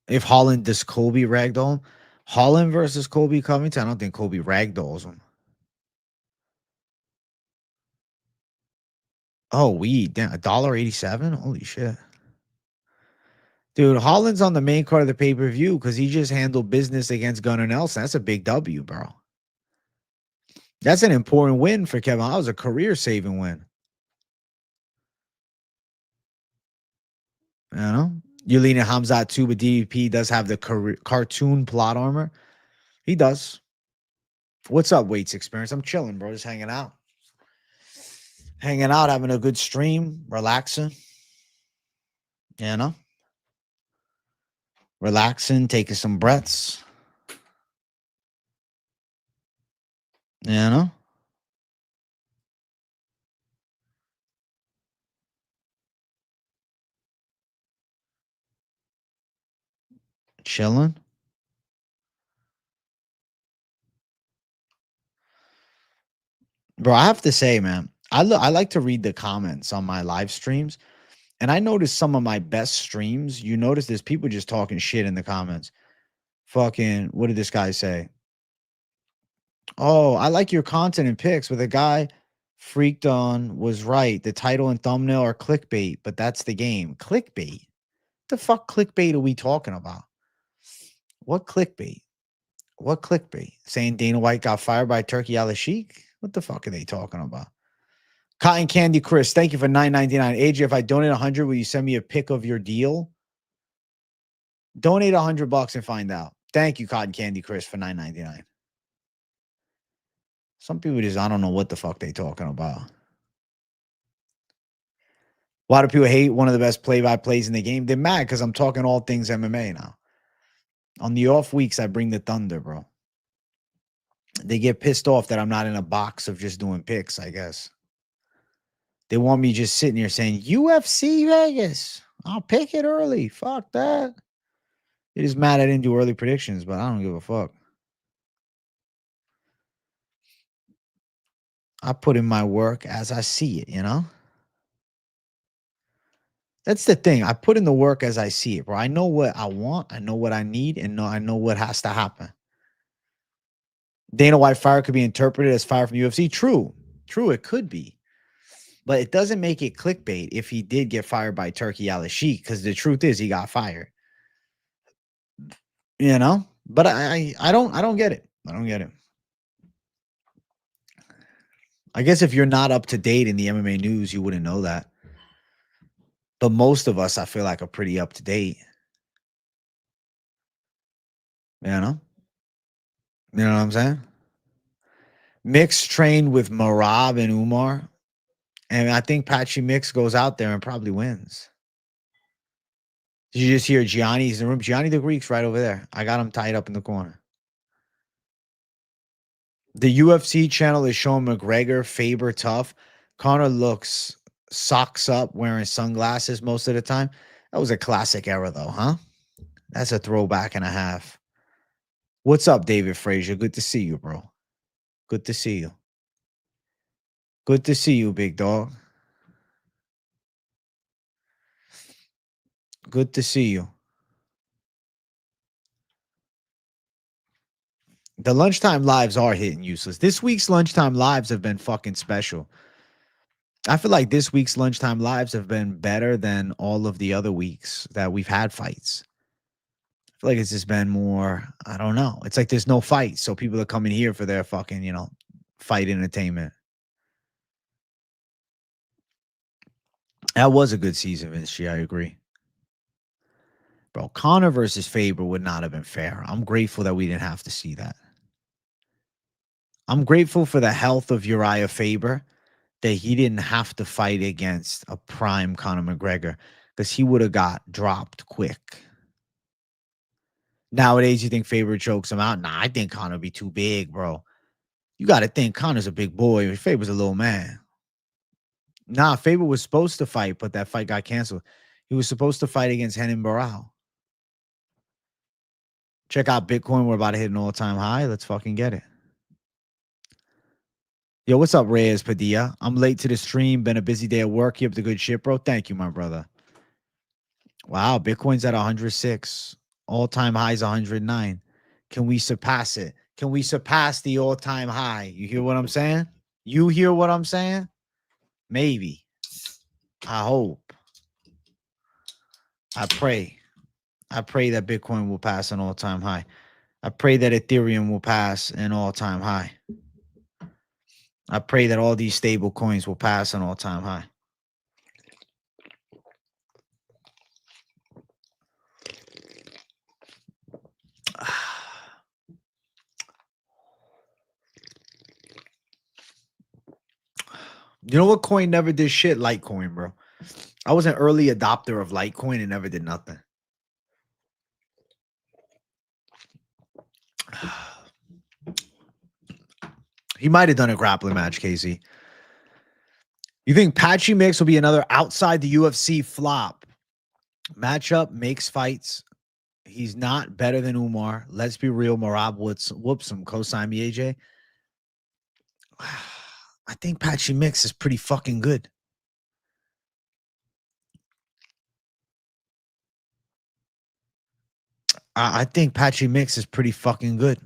If Holland does Colby ragdoll, Holland versus Colby Covington, I don't think Colby ragdolls him. Oh, weed, damn, $1.87. Holy shit. Dude, Holland's on the main card of the pay-per-view because he just handled business against Gunnar Nelson. That's a big W, bro. That's an important win for Kevin. That was a career-saving win. You know? Yelena Hamzat too, but DDP does have the cartoon plot armor. He does. What's up, Weights Experience? I'm chilling, bro. Just hanging out. Hanging out, having a good stream, relaxing. You know? Relaxing, taking some breaths. You know? Chilling. Bro, I have to say, man, I like to read the comments on my live streams. And I noticed some of my best streams, you notice there's people just talking shit in the comments. Fucking, what did this guy say? Oh, I like your content and pics, but the guy freaked on was right. The title and thumbnail are clickbait, but that's the game. Clickbait? The fuck clickbait are we talking about? What clickbait? What clickbait? Saying Dana White got fired by Turkey Al Sheik? What the fuck are they talking about? Cotton Candy Chris, thank you for $9.99. AJ, if I donate 100, will you send me a pic of your deal? Donate $100 and find out. Thank you, Cotton Candy Chris, for $9.99. Some people just, I don't know what the fuck they talking about. Why do people hate one of the best play-by-plays in the game? They're mad because I'm talking all things MMA now. On the off weeks, I bring the thunder, bro. They get pissed off that I'm not in a box of just doing picks, I guess. They want me just sitting here saying, UFC Vegas. I'll pick it early. Fuck that. They're just mad I didn't do early predictions, but I don't give a fuck. I put in my work as I see it, you know? That's the thing. I put in the work as I see it, bro. I know what I want. I know what I need, and I know what has to happen. Dana White fire could be interpreted as fire from UFC. True. True, it could be. But it doesn't make it clickbait if he did get fired by Turkey Al Sheik, because the truth is he got fired. You know? But I don't get it. I don't get it. I guess if you're not up to date in the MMA news, you wouldn't know that. But most of us, I feel like, are pretty up to date. You know? You know what I'm saying? Mix trained with Marab and Umar. And I think Patchy Mix goes out there and probably wins. Did you just hear Gianni's in the room? Gianni the Greek's right over there. I got him tied up in the corner. The UFC channel is showing McGregor, Faber tough. Connor looks socks up wearing sunglasses most of the time. That was a classic era though, huh? That's a throwback and a half. What's up, David Frazier? Good to see you, bro. Good to see you. Good to see you, big dog. Good to see you. The lunchtime lives are hitting useless. This week's lunchtime lives have been fucking special. I feel like this week's lunchtime lives have been better than all of the other weeks that we've had fights. I feel like it's just been more, I don't know. It's like there's no fight. So people are coming here for their fucking, fight entertainment. That was a good season, Vince. I agree. Bro, Connor versus Faber would not have been fair. I'm grateful that we didn't have to see that. I'm grateful for the health of Uriah Faber that he didn't have to fight against a prime Conor McGregor because he would have got dropped quick. Nowadays, you think Faber chokes him out? Nah, I think Conor be too big, bro. You got to think Conor's a big boy. Faber's a little man. Nah, Faber was supposed to fight, but that fight got canceled. He was supposed to fight against Renan Barao. Check out Bitcoin. We're about to hit an all-time high. Let's fucking get it. Yo, what's up, Reyes Padilla? I'm late to the stream. Been a busy day at work. Keep up the good shit, bro. Thank you, my brother. Wow, Bitcoin's at 106. All-time high is 109. Can we surpass it? Can we surpass the all-time high? You hear what I'm saying? You hear what I'm saying? Maybe. I hope. I pray. I pray that Bitcoin will pass an all-time high. I pray that Ethereum will pass an all-time high. I pray that all these stable coins will pass an all-time high. You know what coin never did shit? Litecoin, bro. I was an early adopter of Litecoin and never did nothing. He might have done a grappling match, Casey. You think Patchy Mix will be another outside the UFC flop? Matchup makes fights. He's not better than Umar. Let's be real. Marab whoops him. Cosign me, AJ. I think Patchy Mix is pretty fucking good. I think Patchy Mix is pretty fucking good.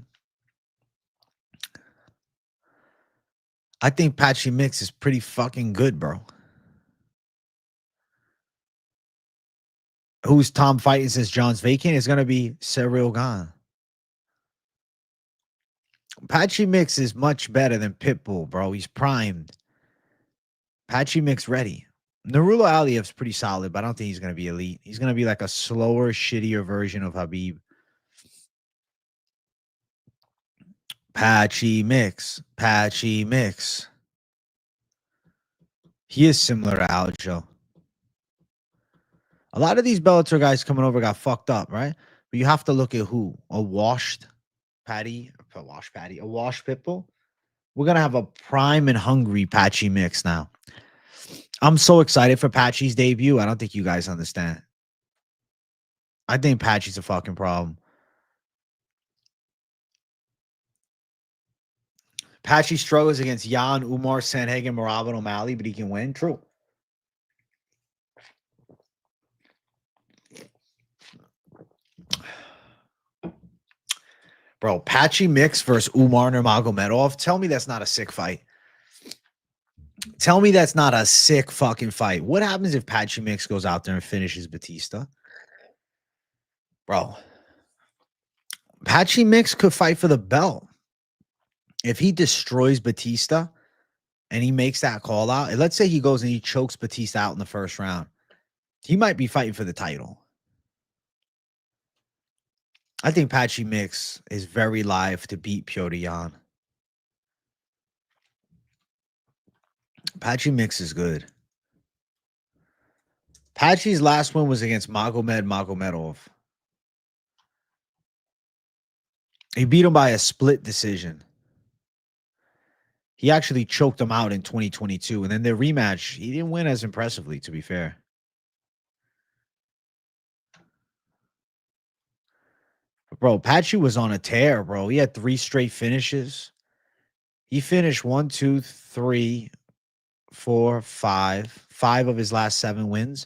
I think Patchy Mix is pretty fucking good, bro. Who's Tom fighting since John's vacant? It's going to be Cyril Gane. Patchy Mix is much better than Pitbull, bro. He's primed. Patchy Mix ready. Nurullo Aliyev's pretty solid, but I don't think he's going to be elite. He's going to be like a slower, shittier version of Habib. Patchy Mix. Patchy Mix. He is similar to Aljo. A lot of these Bellator guys coming over got fucked up, right? But you have to look at who? A washed Patty, a washed Pitbull. We're going to have a prime and hungry Patchy Mix now. I'm so excited for Patchy's debut. I don't think you guys understand. I think Patchy's a fucking problem. Patchy struggles against Jan, Umar, Sanhagen, Merab, and O'Malley, but he can win. True. Bro, Patchy Mix versus Umar Nurmagomedov. Tell me that's not a sick fight. Tell me that's not a sick fucking fight. What happens if Patchy Mix goes out there and finishes Batista? Bro, Patchy Mix could fight for the belt. If he destroys Batista and he makes that call out, and let's say he goes and he chokes Batista out in the first round, he might be fighting for the title. I think Patchy Mix is very live to beat Piotr Jan. Patchy Mix is good. Patchy's last win was against Magomedov. He beat him by a split decision. He actually choked him out in 2022. And then the rematch, he didn't win as impressively, to be fair. Bro, Patchy was on a tear, bro. He had 3 straight finishes. He finished 1, 2, 3, 4, 5. 5 of his last 7 wins.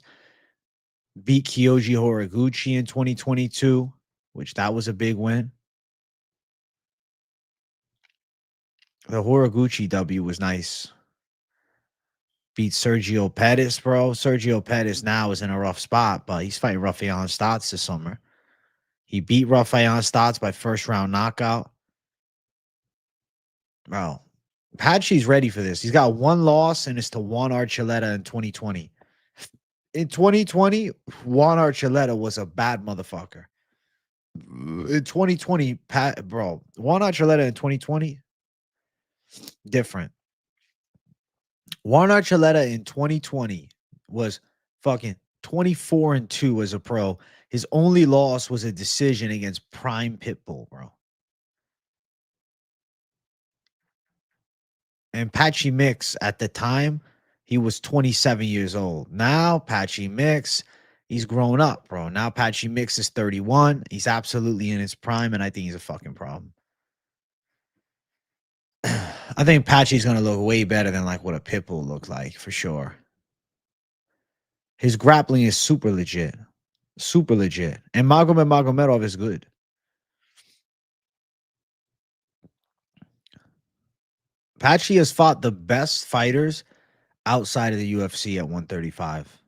Beat Kyoji Horiguchi in 2022, which that was a big win. The Horiguchi W was nice. Beat Sergio Pettis, bro. Sergio Pettis now is in a rough spot, but he's fighting Rafael Stotts this summer. He beat Rafael Stotts by first round knockout. Bro, Patchy's ready for this. He's got 1 loss, and it's to Juan Archuleta in 2020. In 2020, Juan Archuleta was a bad motherfucker. In 2020, Juan Archuleta in 2020, different. Juan Archuleta in 2020 was fucking 24-2 as a pro. His only loss was a decision against Prime Pitbull, bro. And Patchy Mix at the time, he was 27 years old. Now, Patchy Mix, he's grown up, bro. Now, Patchy Mix is 31. He's absolutely in his prime, and I think he's a fucking problem. I think Patchy's going to look way better than like what a Pitbull looked like, for sure. His grappling is super legit. Super legit. And Magomedov is good. Patchy has fought the best fighters outside of the UFC at 135.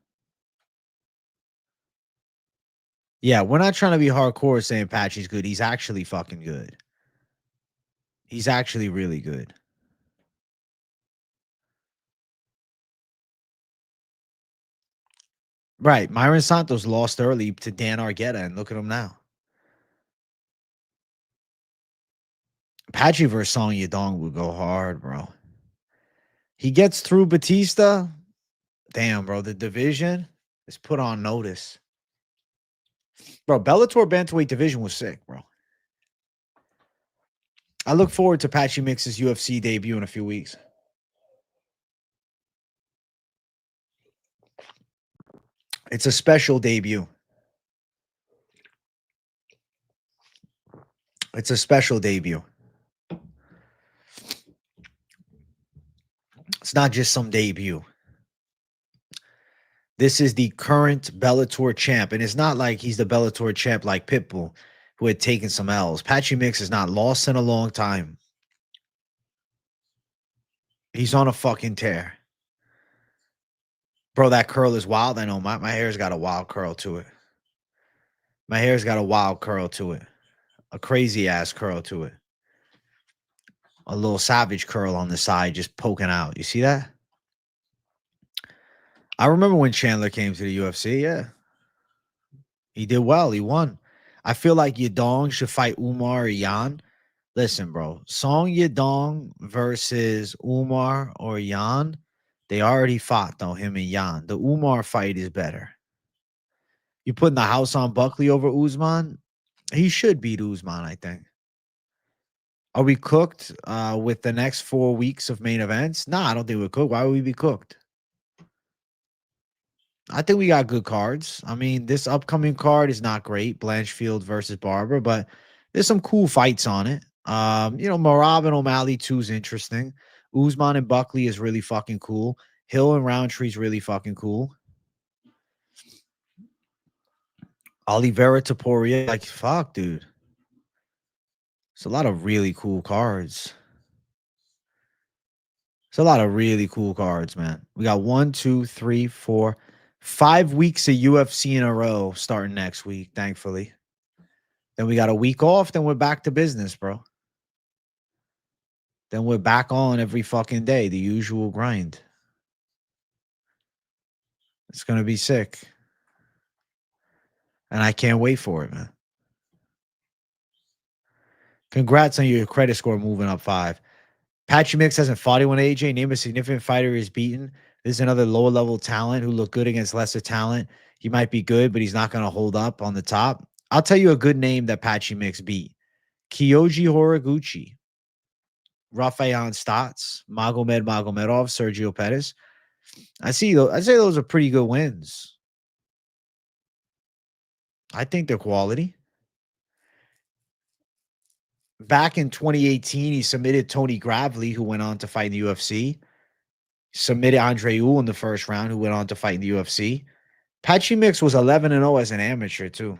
Yeah, we're not trying to be hardcore saying Patchy's good. He's actually fucking good. He's actually really good. Right. Myron Santos lost early to Dan Argueta, and look at him now. Patchy versus Song Yadong would go hard, bro. He gets through Batista. Damn, bro. The division is put on notice. Bro, Bellator Bantamweight division was sick, bro. I look forward to Patchy Mix's UFC debut in a few weeks. It's a special debut. It's a special debut. It's not just some debut. This is the current Bellator champ. And it's not like he's the Bellator champ like Pitbull, who had taken some L's. Patchy Mix is not lost in a long time. He's on a fucking tear. Bro, that curl is wild. I know my hair's got a wild curl to it. My hair's got a wild curl to it. A crazy ass curl to it. A little savage curl on the side just poking out. You see that? I remember when Chandler came to the UFC. Yeah. He did well. He won. I feel like Yadong should fight Umar or Yan. Listen, bro. Song Yadong versus Umar or Yan. They already fought, though, him and Yan. The Umar fight is better. You putting the house on Buckley over Usman? He should beat Usman, I think. Are we cooked with the next 4 weeks of main events? Nah, I don't think we're cooked. Why would we be cooked? I think we got good cards. I mean, this upcoming card is not great, Blanchfield versus Barber, but there's some cool fights on it. Marab and O'Malley 2 is interesting. Usman and Buckley is really fucking cool. Hill and Roundtree is really fucking cool. Oliveira Topuria, like, fuck, dude. It's a lot of really cool cards. It's a lot of really cool cards, man. We got 1, 2, 3, 4, 5 weeks of UFC in a row starting next week, thankfully. Then we got a week off. Then we're back to business, bro. Then we're back on every fucking day, the usual grind. It's going to be sick. And I can't wait for it, man. Congrats on your credit score moving up 5. Patchy Mix hasn't fought anyone, AJ. Name a significant fighter he's beaten. This is another lower level talent who looked good against lesser talent. He might be good, but he's not going to hold up on the top. I'll tell you a good name that Patchy Mix beat. Kyoji Horiguchi, Rafael Stotts, Magomed Magomedov, Sergio Pettis. I'd say those are pretty good wins. I think they're quality. Back in 2018, he submitted Tony Gravely, who went on to fight in the UFC. Submitted Andre Ewell in the first round, who went on to fight in the UFC. Patchy Mix was 11-0 as an amateur, too.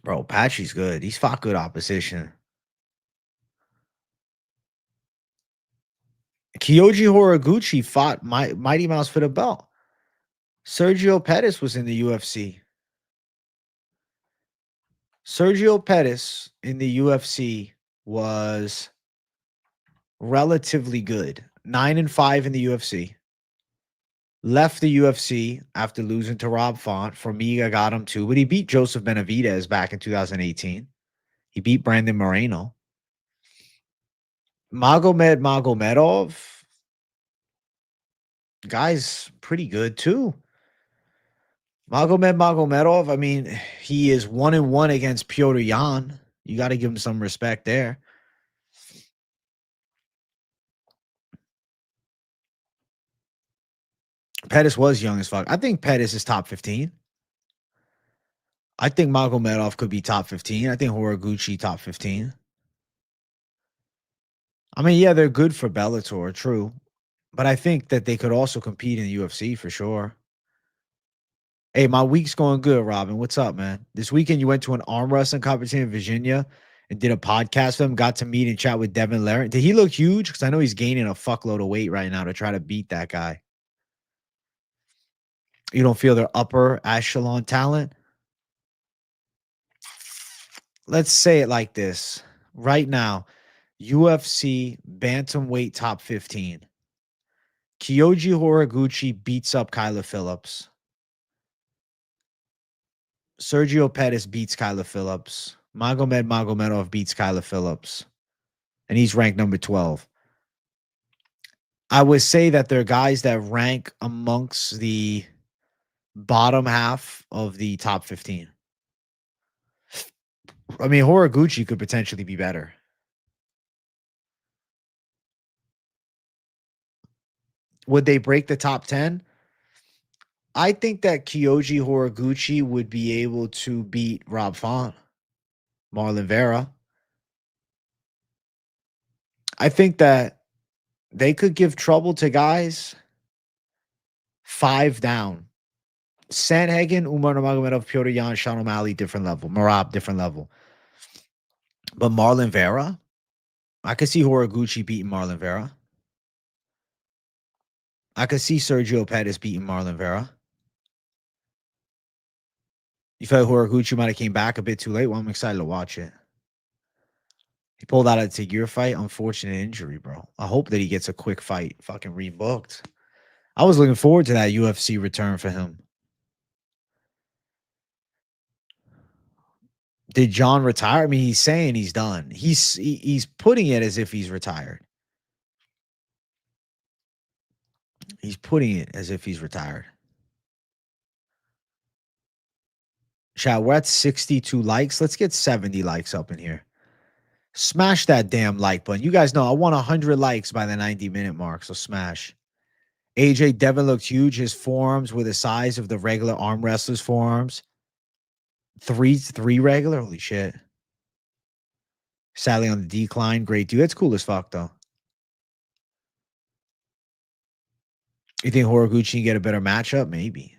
Bro, Patchy's good. He's fought good opposition. Kyoji Horiguchi fought Mighty Mouse for the belt. Sergio Pettis was in the UFC. Sergio Pettis in the UFC was relatively good. 9-5 in the UFC. Left the UFC after losing to Rob Font. Formiga got him too, but he beat Joseph Benavidez back in 2018. He beat Brandon Moreno. Magomed Magomedov, guy's pretty good too. Magomed Magomedov, I mean, he is 1-1 against Piotr Yan. You got to give him some respect there. Pettis was young as fuck. I think Pettis is top 15. I think Magomedov could be top 15. I think Horiguchi top 15. I mean, yeah, they're good for Bellator, true. But I think that they could also compete in the UFC for sure. Hey, my week's going good, Robin. What's up, man? This weekend you went to an arm wrestling competition in Virginia and did a podcast with him. Got to meet and chat with Devin Larrett. Did he look huge? Because I know he's gaining a fuckload of weight right now to try to beat that guy. You don't feel they're upper echelon talent? Let's say it like this. Right now, UFC bantamweight top 15. Kyoji Horiguchi beats up Kyler Phillips. Sergio Pettis beats Kyler Phillips. Magomed Magomedov beats Kyler Phillips. And he's ranked number 12. I would say that there are guys that rank amongst the bottom half of the top 15. I mean, Horiguchi could potentially be better. Would they break the top 10? I think that Kyoji Horiguchi would be able to beat Rob Font, Marlon Vera. I think that they could give trouble to guys 5 down. Sandhagen, Umar Nurmagomedov, Piotr Jan, Sean O'Malley, different level. Marab, different level. But Marlon Vera, I could see Horiguchi beating Marlon Vera. I could see Sergio Pettis beating Marlon Vera. You felt Horiguchi might have came back a bit too late? Well, I'm excited to watch it. He pulled out a Tigir fight. Unfortunate injury, bro. I hope that he gets a quick fight. Fucking rebooked. I was looking forward to that UFC return for him. Did Jon retire? I mean, he's saying he's done. He's putting it as if he's retired. He's putting it as if he's retired. Chat, we're at 62 likes. Let's get 70 likes up in here. Smash that damn like button. You guys know I want 100 likes by the 90-minute mark, so smash. AJ Devin looked huge. His forearms were the size of the regular arm wrestlers' forearms. Three regular? Holy shit. Sadly on the decline. Great dude. That's cool as fuck, though. You think Horiguchi can get a better matchup? Maybe.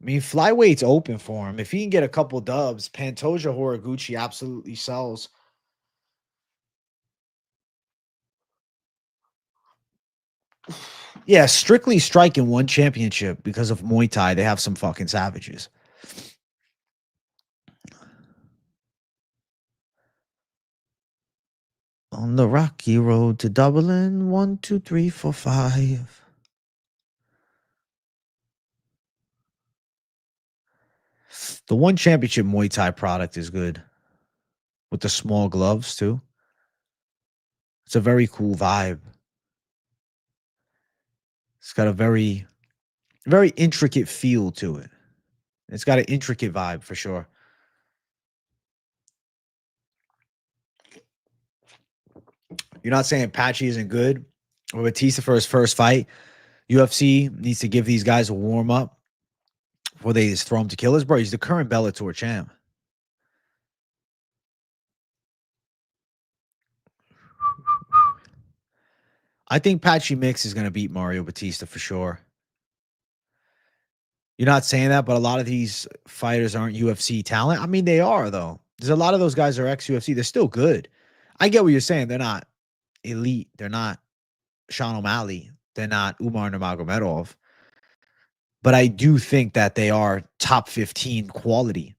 I mean, flyweight's open for him. If he can get a couple dubs, Pantoja Horiguchi absolutely sells. Yeah, strictly striking one championship because of Muay Thai. They have some fucking savages. On the rocky road to Dublin, 1, 2, 3, 4, 5. The one championship Muay Thai product is good. With the small gloves, too. It's a very cool vibe. It's got a very, very intricate feel to it. It's got an intricate vibe for sure. You're not saying Patchy isn't good or Batista for his first fight. UFC needs to give these guys a warm up before they just throw him to killers. Bro, he's the current Bellator champ. I think Patchy Mix is going to beat Mario Batista for sure. You're not saying that, but a lot of these fighters aren't UFC talent. I mean, they are, though. There's a lot of those guys are ex-UFC. They're still good. I get what you're saying. They're not elite. They're not Sean O'Malley. They're not Umar Nurmagomedov. But I do think that they are top 15 quality.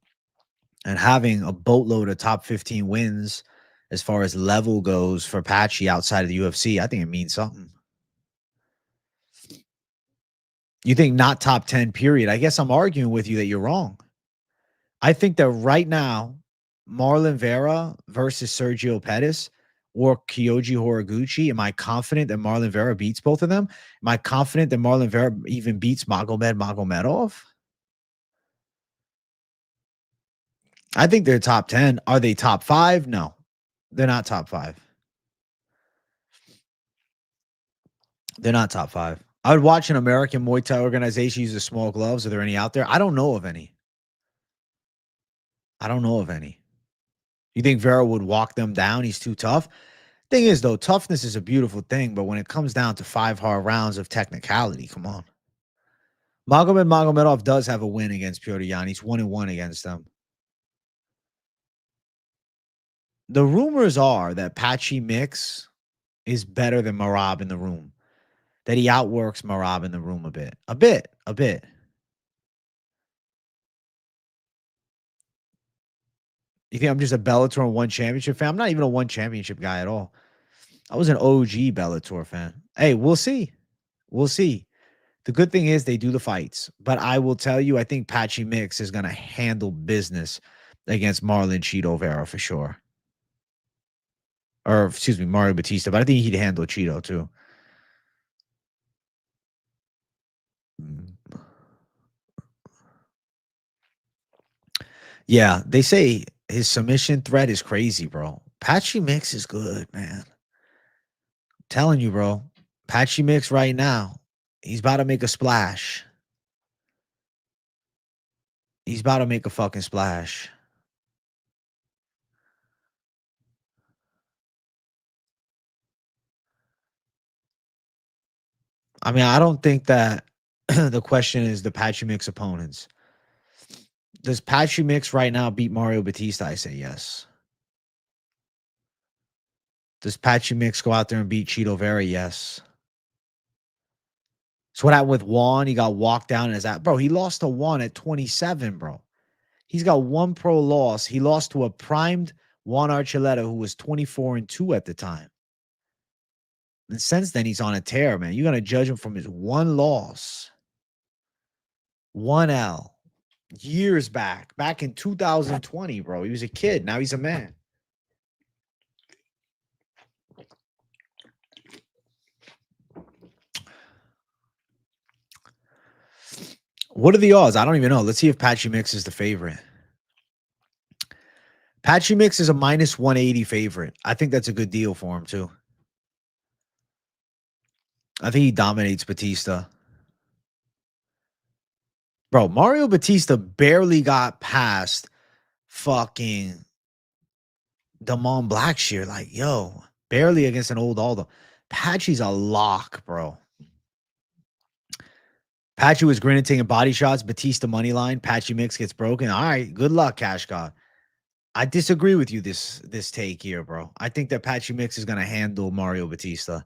And having a boatload of top 15 wins as far as level goes for Patchy outside of the UFC, I think it means something. You think not top 10, period. I guess I'm arguing with you that you're wrong. I think that right now, Marlon Vera versus Sergio Pettis or Kyoji Horiguchi, am I confident that Marlon Vera beats both of them? Am I confident that Marlon Vera even beats Magomed Magomedov? I think they're top 10. Are they top 5? No, they're not top 5. They're not top 5. I would watch an American Muay Thai organization use the small gloves. Are there any out there? I don't know of any. I don't know of any. You think Vera would walk them down? He's too tough. Thing is, though, toughness is a beautiful thing, but when it comes down to 5 hard rounds of technicality, come on. Magomed Magomedov does have a win against Piotr Jan. He's 1-1 against them. The rumors are that Patchy Mix is better than Marab in the room. that he outworks Marab in the room a bit. A bit. You think I'm just a Bellator and one championship fan? I'm not even a one championship guy at all. I was an OG Bellator fan. Hey, we'll see. We'll see. The good thing is they do the fights. But I will tell you, I think Patchy Mix is going to handle business against Marlon Cheeto Vera for sure. Or, excuse me, Mario Batista. But I think he'd handle Cheeto too. Yeah, they say his submission threat is crazy, bro. Patchy Mix is good, man. I'm telling you, bro. Patchy Mix right now, he's about to make a splash. He's about to make a fucking splash. I mean, I don't think that the question is the Patchy Mix opponents. Does Patchy Mix right now beat Mario Batista? I say yes. Does Patchy Mix go out there and beat Cheeto Vera? Yes. So what happened with Juan? He got walked down in his ass. Bro, he lost to Juan at 27, bro. He's got one pro loss. He lost to a primed Juan Archuleta who was 24-2 at the time. And since then, he's on a tear, man. You're going to judge him from his one loss. 1L. Years back in 2020, bro. He was a kid. Now he's a man. What are the odds? I don't even know. Let's see if Patchy Mix is the favorite. Patchy Mix is a minus 180 favorite. I think that's a good deal for him, too. I think he dominates Batista. Bro, Mario Batista barely got past fucking Damon Blackshear. Like, yo, barely against an old Aldo. Patchy's a lock, bro. Patchy was grinning, taking body shots. Batista money line. Patchy Mix gets broken. All right, good luck, Cash God. I disagree with you this take here, bro. I think that Patchy Mix is going to handle Mario Batista.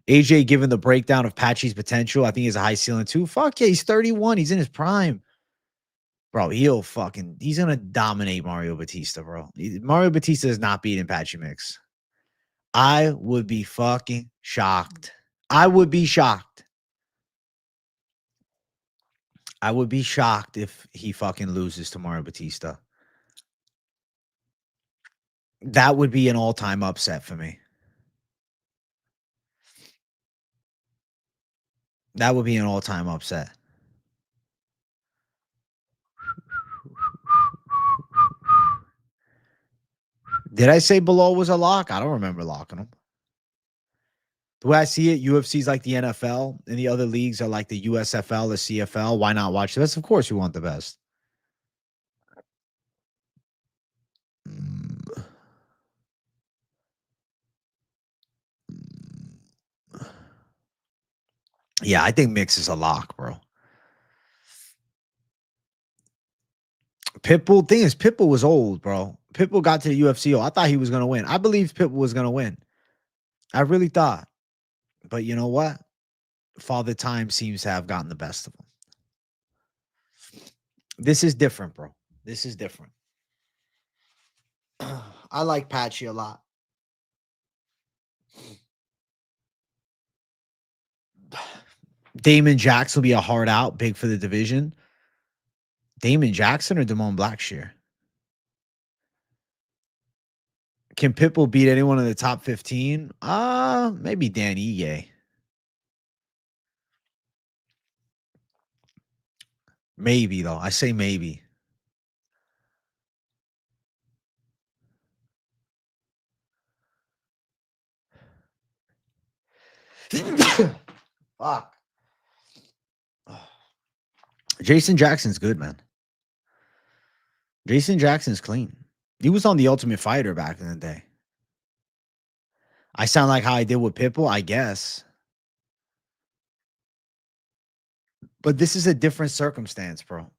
AJ given the breakdown of Patchy's potential. I think he's a high ceiling too. Fuck yeah, he's 31. He's in his prime. Bro, he's going to dominate Mario Batista, bro. Mario Batista is not beating Patchy Mix. I would be fucking shocked. I would be shocked. I would be shocked if he fucking loses to Mario Batista. That would be an all-time upset for me. That would be an all-time upset. Did I say Bilal was a lock? I don't remember locking him. The way I see it, UFC is like the NFL, and the other leagues are like the USFL, the CFL. Why not watch the best? Of course, we want the best. Yeah, I think Mix is a lock, bro. Pitbull, thing is, Pitbull was old, bro. Pitbull got to the UFC. I thought he was going to win. I believed Pitbull was going to win. I really thought. But you know what? Father Time seems to have gotten the best of him. This is different, bro. This is different. I like Patchy a lot. Damon Jackson will be a hard out, big for the division. Damon Jackson or Damon Blackshear? Can Pitbull beat anyone in the top 15? Maybe Dan Ige. Maybe, though. I say maybe. Fuck. Jason Jackson's good, man. Jason Jackson's clean. He was on The Ultimate Fighter back in the day. I sound like how I did with Pitbull, I guess. But this is a different circumstance, bro.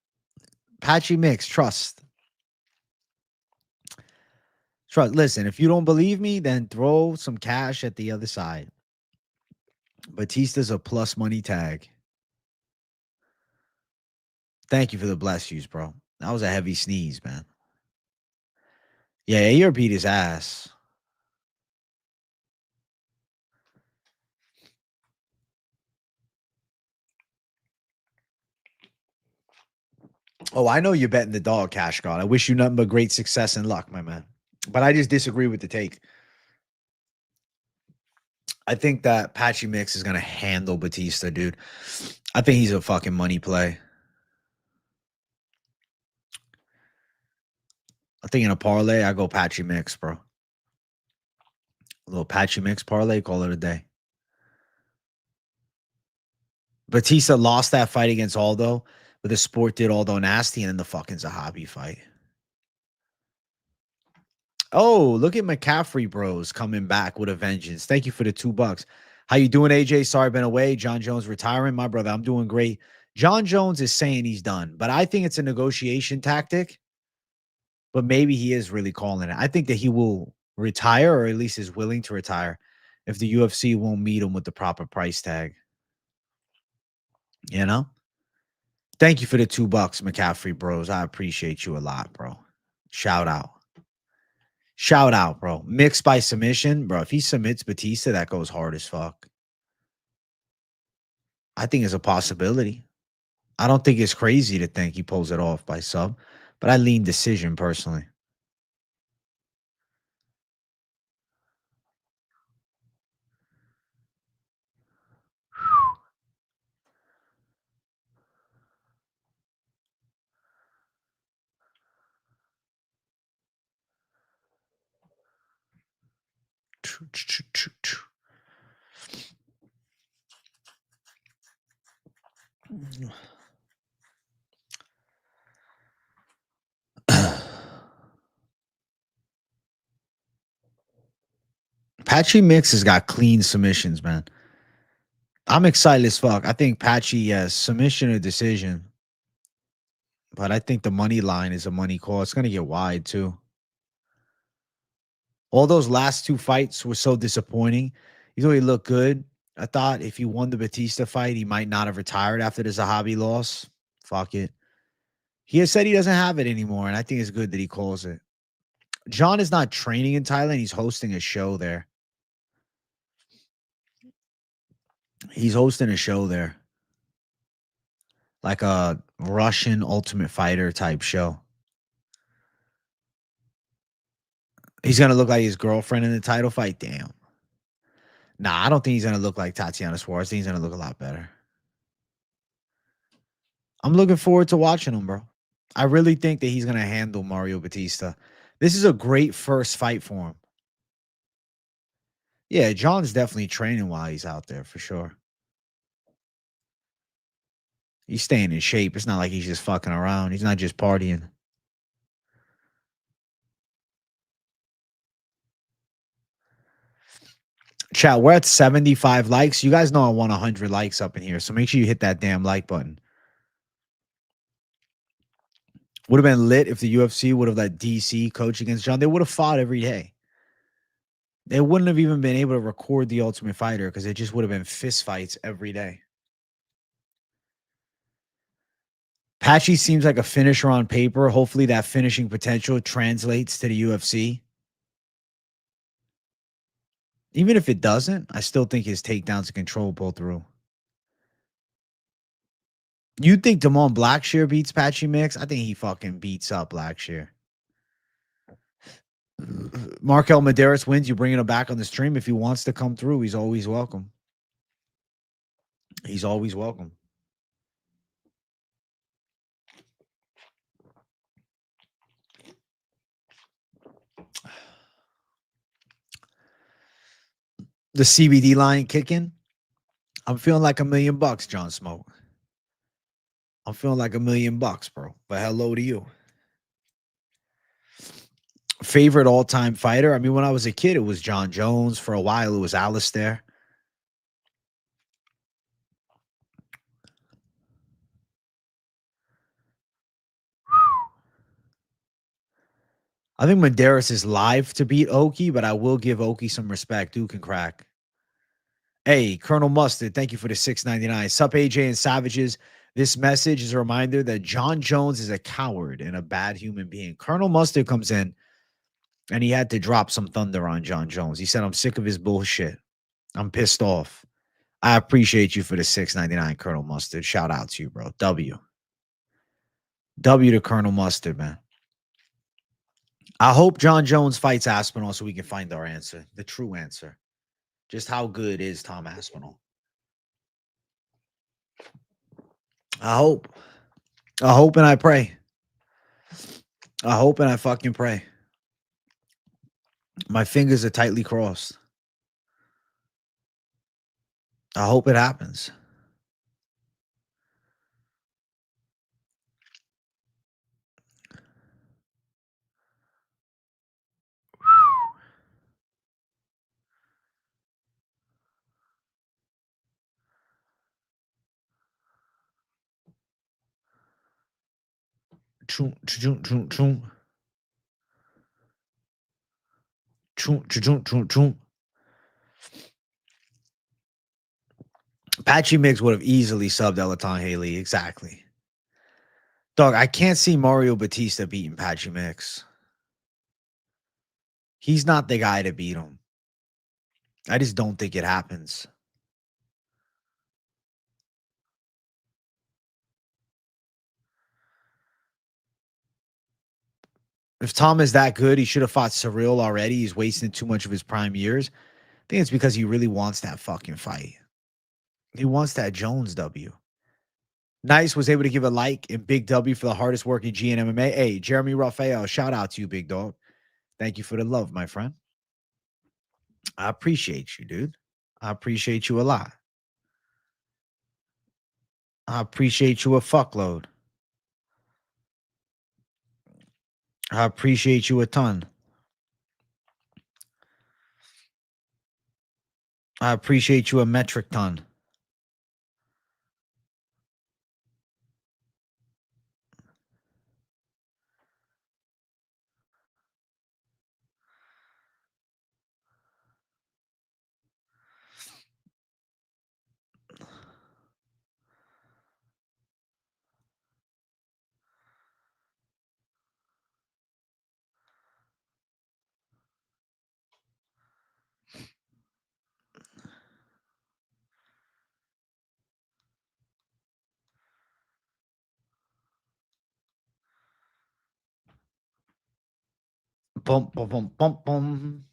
Patchy Mix, trust. Trust. Listen, if you don't believe me, then throw some cash at the other side. Batista's a plus money tag. Thank you for the bless yous, bro. That was a heavy sneeze, man. Yeah, Ayer beat his ass. Oh, I know you're betting the dog, Cash God. I wish you nothing but great success and luck, my man. But I just disagree with the take. I think that Patchy Mix is going to handle Batista, dude. I think he's a fucking money play. I think in a parlay, I go Patchy Mix, bro. A little Patchy Mix parlay, call it a day. Batista lost that fight against Aldo, but the sport did Aldo nasty, and then the fucking Zahabi fight. Oh, look at McCaffrey bros coming back with a vengeance. Thank you for the $2. How you doing, AJ? Sorry, been away. Jon Jones retiring. My brother, I'm doing great. Jon Jones is saying he's done, but I think it's a negotiation tactic. But maybe he is really calling it. I think that he will retire, or at least is willing to retire, if the UFC won't meet him with the proper price tag. You know? Thank you for the $2, McCaffrey bros. I appreciate you a lot, bro. Shout out. Shout out, bro. Mixed by submission, bro. If he submits Batista, that goes hard as fuck. I think it's a possibility. I don't think it's crazy to think he pulls it off by sub, but I lean decision personally. Patchy Mix has got clean submissions, man. I'm excited as fuck. I think Patchy, yes, submission or decision. But I think the money line is a money call. It's going to get wide, too. All those last two fights were so disappointing. Even though he looked good, I thought if he won the Batista fight, he might not have retired after the Zahabi loss. Fuck it. He has said he doesn't have it anymore, and I think it's good that he calls it. Jon is not training in Thailand. He's hosting a show there. He's hosting a show there. Like a Russian Ultimate Fighter type show. He's going to look like his girlfriend in the title fight. Damn. Nah, I don't think he's going to look like Tatiana Suarez. I think he's going to look a lot better. I'm looking forward to watching him, bro. I really think that he's going to handle Mario Batista. This is a great first fight for him. Yeah, Jon's definitely training while he's out there for sure. He's staying in shape. It's not like he's just fucking around. He's not just partying. Chat, we're at 75 likes. You guys know I want 100 likes up in here, so make sure you hit that damn like button. Would have been lit if the UFC would have let DC coach against Jon. They would have fought every day. They wouldn't have even been able to record the Ultimate Fighter because it just would have been fist fights every day. Patchy seems like a finisher on paper. Hopefully that finishing potential translates to the UFC. Even if it doesn't, I still think his takedowns and control pull through. You think Damon Blackshear beats Patchy Mix? I think he fucking beats up Blackshear. Markel Medeiros wins. You bringing him back on the stream. If he wants to come through, he's always welcome. He's always welcome. The CBD line kicking. I'm feeling like $1 million, John Smoke. I'm feeling like $1 million, bro. But hello to you. Favorite all-time fighter? I mean, when I was a kid, it was Jon Jones. For a while, it was Alistair. I think Medeiros is live to beat Oki, but I will give Oki some respect. Dude can crack. Hey, Colonel Mustard, thank you for the $6.99. Sup, AJ and Savages. This message is a reminder that Jon Jones is a coward and a bad human being. Colonel Mustard comes in and he had to drop some thunder on Jon Jones. He said, I'm sick of his bullshit. I'm pissed off. I appreciate you for the $6.99, Colonel Mustard. Shout out to you, bro. W. W to Colonel Mustard, man. I hope Jon Jones fights Aspinall so we can find our answer, the true answer. Just how good is Tom Aspinall? I hope. I hope and I pray. I hope and I fucking pray. My fingers are tightly crossed. I hope it happens. Choo, choo, choo, choo. Choo, choo, choo, choo, choo. Patchy Mix would have easily subbed Elaton Haley. Exactly. Dog, I can't see Mario Batista beating Patchy Mix. He's not the guy to beat him. I just don't think it happens. If Tom is that good, he should have fought Cyril already. He's wasting too much of his prime years. I think it's because he really wants that fucking fight. He wants that Jones W. Nice was able to give a like and big W for the hardest working G in MMA. Hey, Jeremy Raphael, shout out to you, big dog. Thank you for the love, my friend. I appreciate you, dude. I appreciate you a lot. I appreciate you a fuckload. I appreciate you a ton. I appreciate you a metric ton. Bum, bum, bum, bum, bum.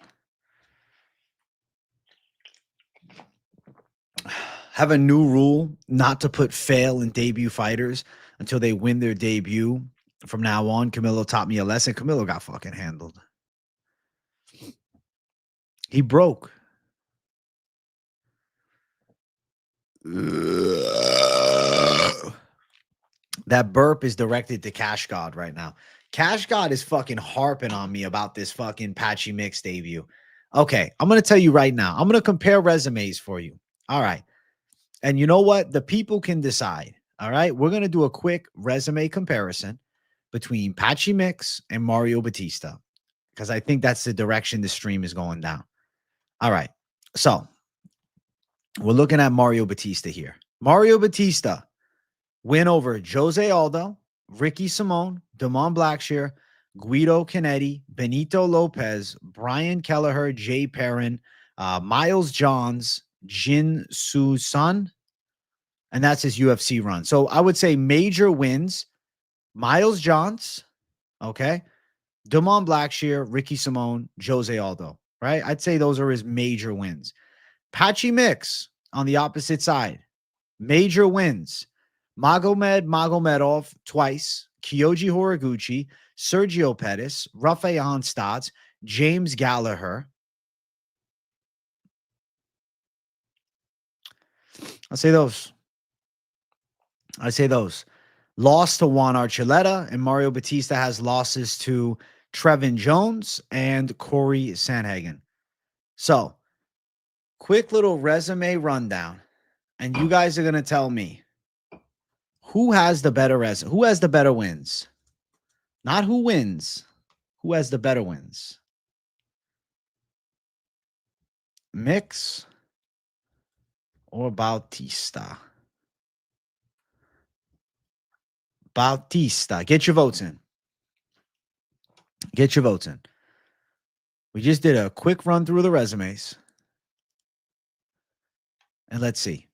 Have a new rule not to put fail in debut fighters until they win their debut. From now on, Camilo taught me a lesson. Camilo got fucking handled. He broke. That burp is directed to Cash God right now. Cash God is fucking harping on me about this fucking Patchy Mix debut. Okay, I'm going to tell you right now. I'm going to compare resumes for you. All right. And you know what? The people can decide. All right. We're going to do a quick resume comparison between Patchy Mix and Mario Batista because I think that's the direction the stream is going down. All right. So we're looking at Mario Batista here. Mario Batista win over Jose Aldo, Ricky Simone, Damon Blackshear, Guido Canetti, Benito Lopez, Brian Kelleher, Jay Perrin, Miles Johns, Jin Soo Sun, and that's his UFC run. So I would say major wins, Miles Johns, okay, Damon Blackshear, Ricky Simone, Jose Aldo, right? I'd say those are his major wins. Patchy Mix on the opposite side, major wins. Magomedov twice, Kyoji Horiguchi, Sergio Pettis, Rafael Stotts, James Gallagher. I'll say those. Lost to Juan Archuleta, and Mario Batista has losses to Trevin Jones and Corey Sandhagen. So, quick little resume rundown. And you guys are going to tell me who has the better who has the better wins? Not who wins. Who has the better wins? Mix or Bautista? Bautista. Get your votes in. Get your votes in. We just did a quick run through the resumes. And let's see.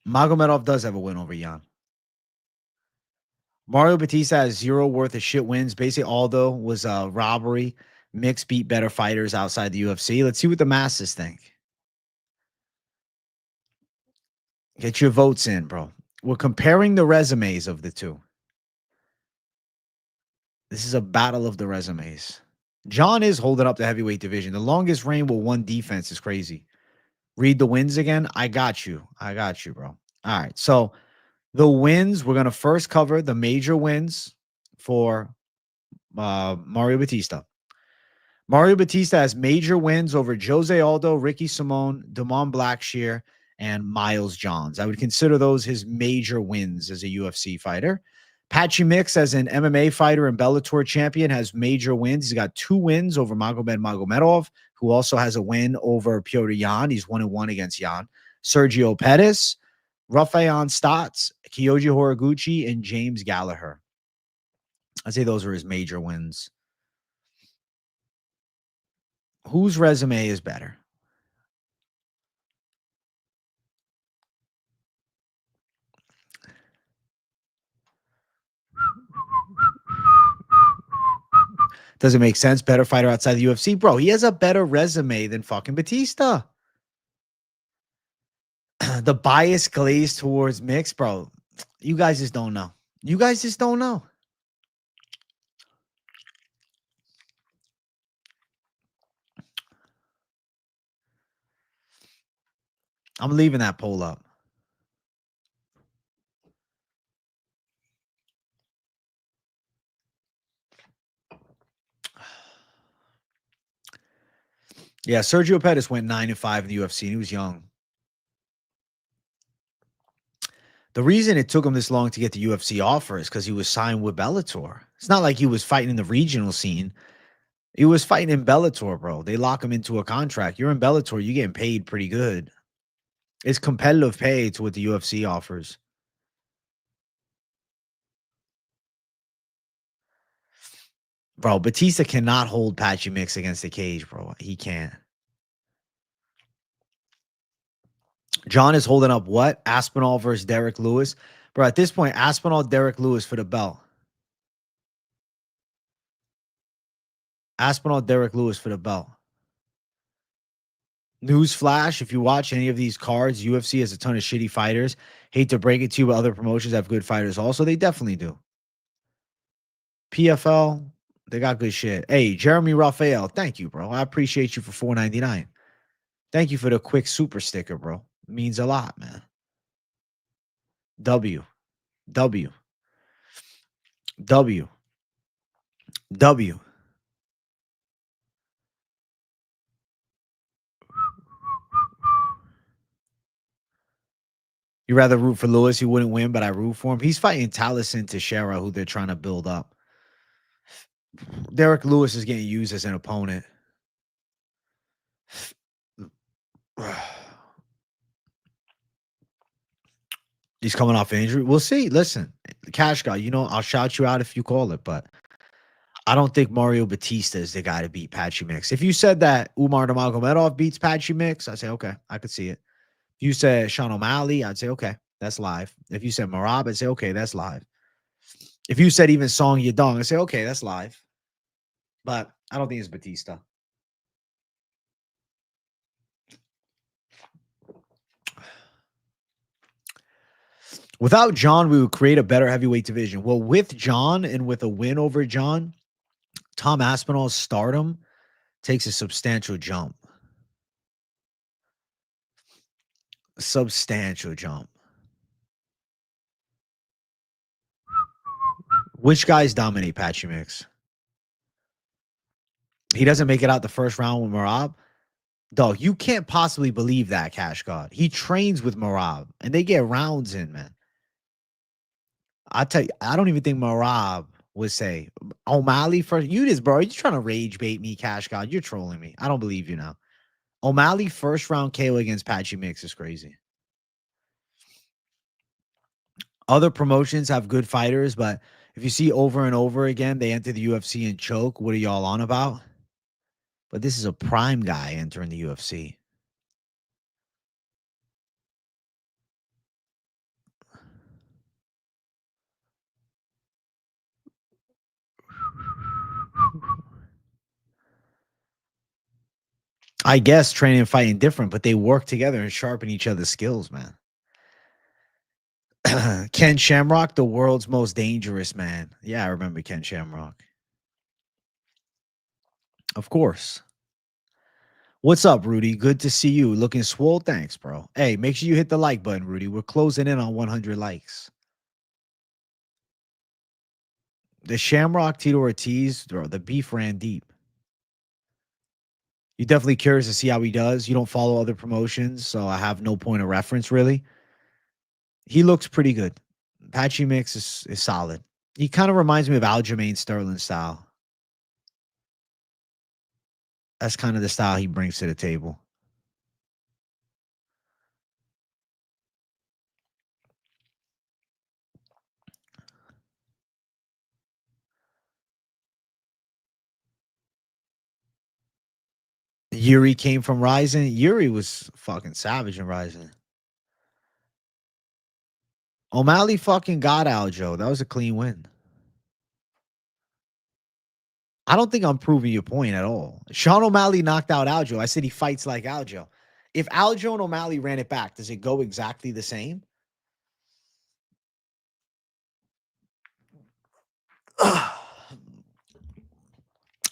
Magomedov does have a win over Jan. Mario Batista has 0 worth of shit wins. Basically, Aldo was a robbery. Mix beat better fighters outside the UFC. Let's see what the masses think. Get your votes in, bro. We're comparing the resumes of the two. This is a battle of the resumes. Jon is holding up the heavyweight division. The longest reign with one defense is crazy. Read the wins again. I got you, bro. All right. So the wins, we're going to first cover the major wins for Mario Batista. Mario Batista has major wins over Jose Aldo, Ricky Simon, Damon Blackshear, and Miles Johns. I would consider those his major wins as a UFC fighter. Patchy Mix, as an MMA fighter and Bellator champion, has major wins. He's got 2 wins over Magomed Magomedov, who also has a win over Piotr Jan. He's 1-1 against Jan. Sergio Pettis, Rafael Stotts, Kyoji Horiguchi, and James Gallagher. I'd say those are his major wins. Whose resume is better? Does it make sense? Better fighter outside the UFC? Bro, he has a better resume than fucking Batista. The bias glaze towards Mix, bro. You guys just don't know. You guys just don't know. I'm leaving that poll up. Yeah, Sergio Pettis went 9-5 in the UFC, and he was young. The reason it took him this long to get the UFC offer is because he was signed with Bellator. It's not like he was fighting in the regional scene. He was fighting in Bellator, bro. They lock him into a contract. You're in Bellator, you're getting paid pretty good. It's competitive pay to what the UFC offers. Bro, Batista cannot hold Patchy Mix against the cage, bro. He can't. Jon is holding up what? Aspinall versus Derek Lewis. Bro, at this point, Aspinall, Derek Lewis for the belt. Aspinall, Derek Lewis for the belt. Newsflash, if you watch any of these cards, UFC has a ton of shitty fighters. Hate to break it to you, but other promotions have good fighters also. They definitely do. PFL, they got good shit. Hey, Jeremy Raphael, thank you, bro. I appreciate you for $4.99. Thank you for the quick super sticker, bro. It means a lot, man. W. W. W. W. You rather root for Lewis? He wouldn't win, but I root for him. He's fighting Taliesin Teixeira, who they're trying to build up. Derek Lewis is getting used as an opponent. He's coming off an injury. We'll see. Listen, Cash Guy, I'll shout you out if you call it, but I don't think Mario Batista is the guy to beat Patchy Mix. If you said that Umar Nurmagomedov beats Patchy Mix, I'd say, okay, I could see it. If you said Sean O'Malley, I'd say, okay, that's live. If you said Marab, I'd say, okay, that's live. If you said even Song Yadong, I'd say, okay, that's live. But I don't think it's Batista. Without Jon, we would create a better heavyweight division. Well, with Jon and with a win over Jon, Tom Aspinall's stardom takes a substantial jump. Substantial jump. Which guys dominate Patchy Mix? He doesn't make it out the first round with Marab. Dog, you can't possibly believe that, Cash God. He trains with Marab, and they get rounds in, man. I tell you, I don't even think Marab would say O'Malley first. You just, bro, you're trying to rage bait me, Cash God. You're trolling me. I don't believe you now. O'Malley first round KO against Patchy Mix is crazy. Other promotions have good fighters, but if you see over and over again, they enter the UFC and choke. What are y'all on about? But this is a prime guy entering the UFC. I guess training and fighting different, but they work together and sharpen each other's skills, man. Ken Shamrock, the world's most dangerous man. Yeah, I remember Ken Shamrock. Of course. What's up, Rudy? Good to see you. Looking swole. Thanks, bro. Hey, make sure you hit the like button, Rudy. We're closing in on 100 likes. The Shamrock Tito Ortiz, bro, the beef ran deep. You're definitely curious to see how he does. You don't follow other promotions, so I have no point of reference, really. He looks pretty good. Patchy Mix is solid. He kind of reminds me of Aljamain Sterling style. That's kind of the style he brings to the table. Yuri came from Rising. Yuri was fucking savage in Rising. O'Malley fucking got Aljo. That was a clean win. I don't think I'm proving your point at all. Sean O'Malley knocked out Aljo. I said he fights like Aljo. If Aljo and O'Malley ran it back, does it go exactly the same?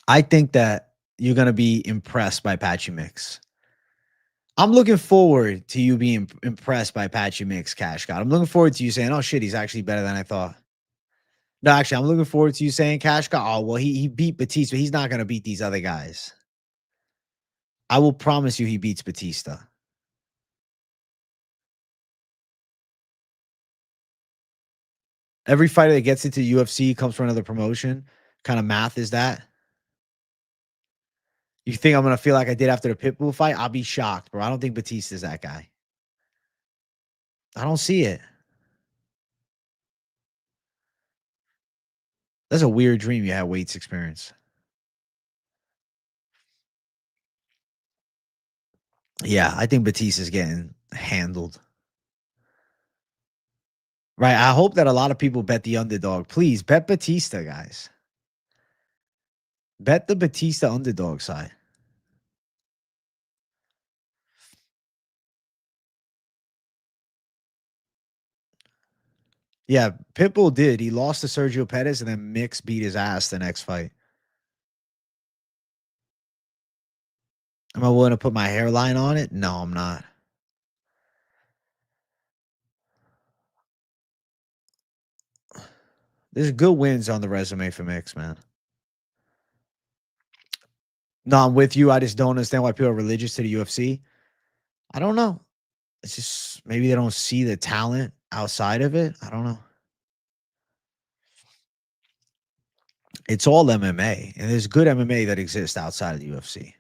I think that you're going to be impressed by Patchy Mix. I'm looking forward to you being impressed by Patchy Mix, Cash God. I'm looking forward to you saying, oh, shit, he's actually better than I thought. No, actually, I'm looking forward to you saying, Cash God, oh, well, he beat Batista. He's not going to beat these other guys. I will promise you he beats Batista. Every fighter that gets into UFC comes from another promotion. Kind of math is that? You think I'm going to feel like I did after the Pitbull fight? I'll be shocked, bro. I don't think Batista's that guy. I don't see it. That's a weird dream you had weights experience. Yeah, I think Batista's getting handled. Right. I hope that a lot of people bet the underdog. Please bet Batista, guys. Bet the Batista underdog side. Yeah, Pitbull did. He lost to Sergio Pettis and then Mix beat his ass the next fight. Am I willing to put my hairline on it? No, I'm not. There's good wins on the resume for Mix, man. No, I'm with you. I just don't understand why people are religious to the UFC. I don't know. It's just maybe they don't see the talent outside of it. I don't know. It's all MMA, and there's good MMA that exists outside of the UFC.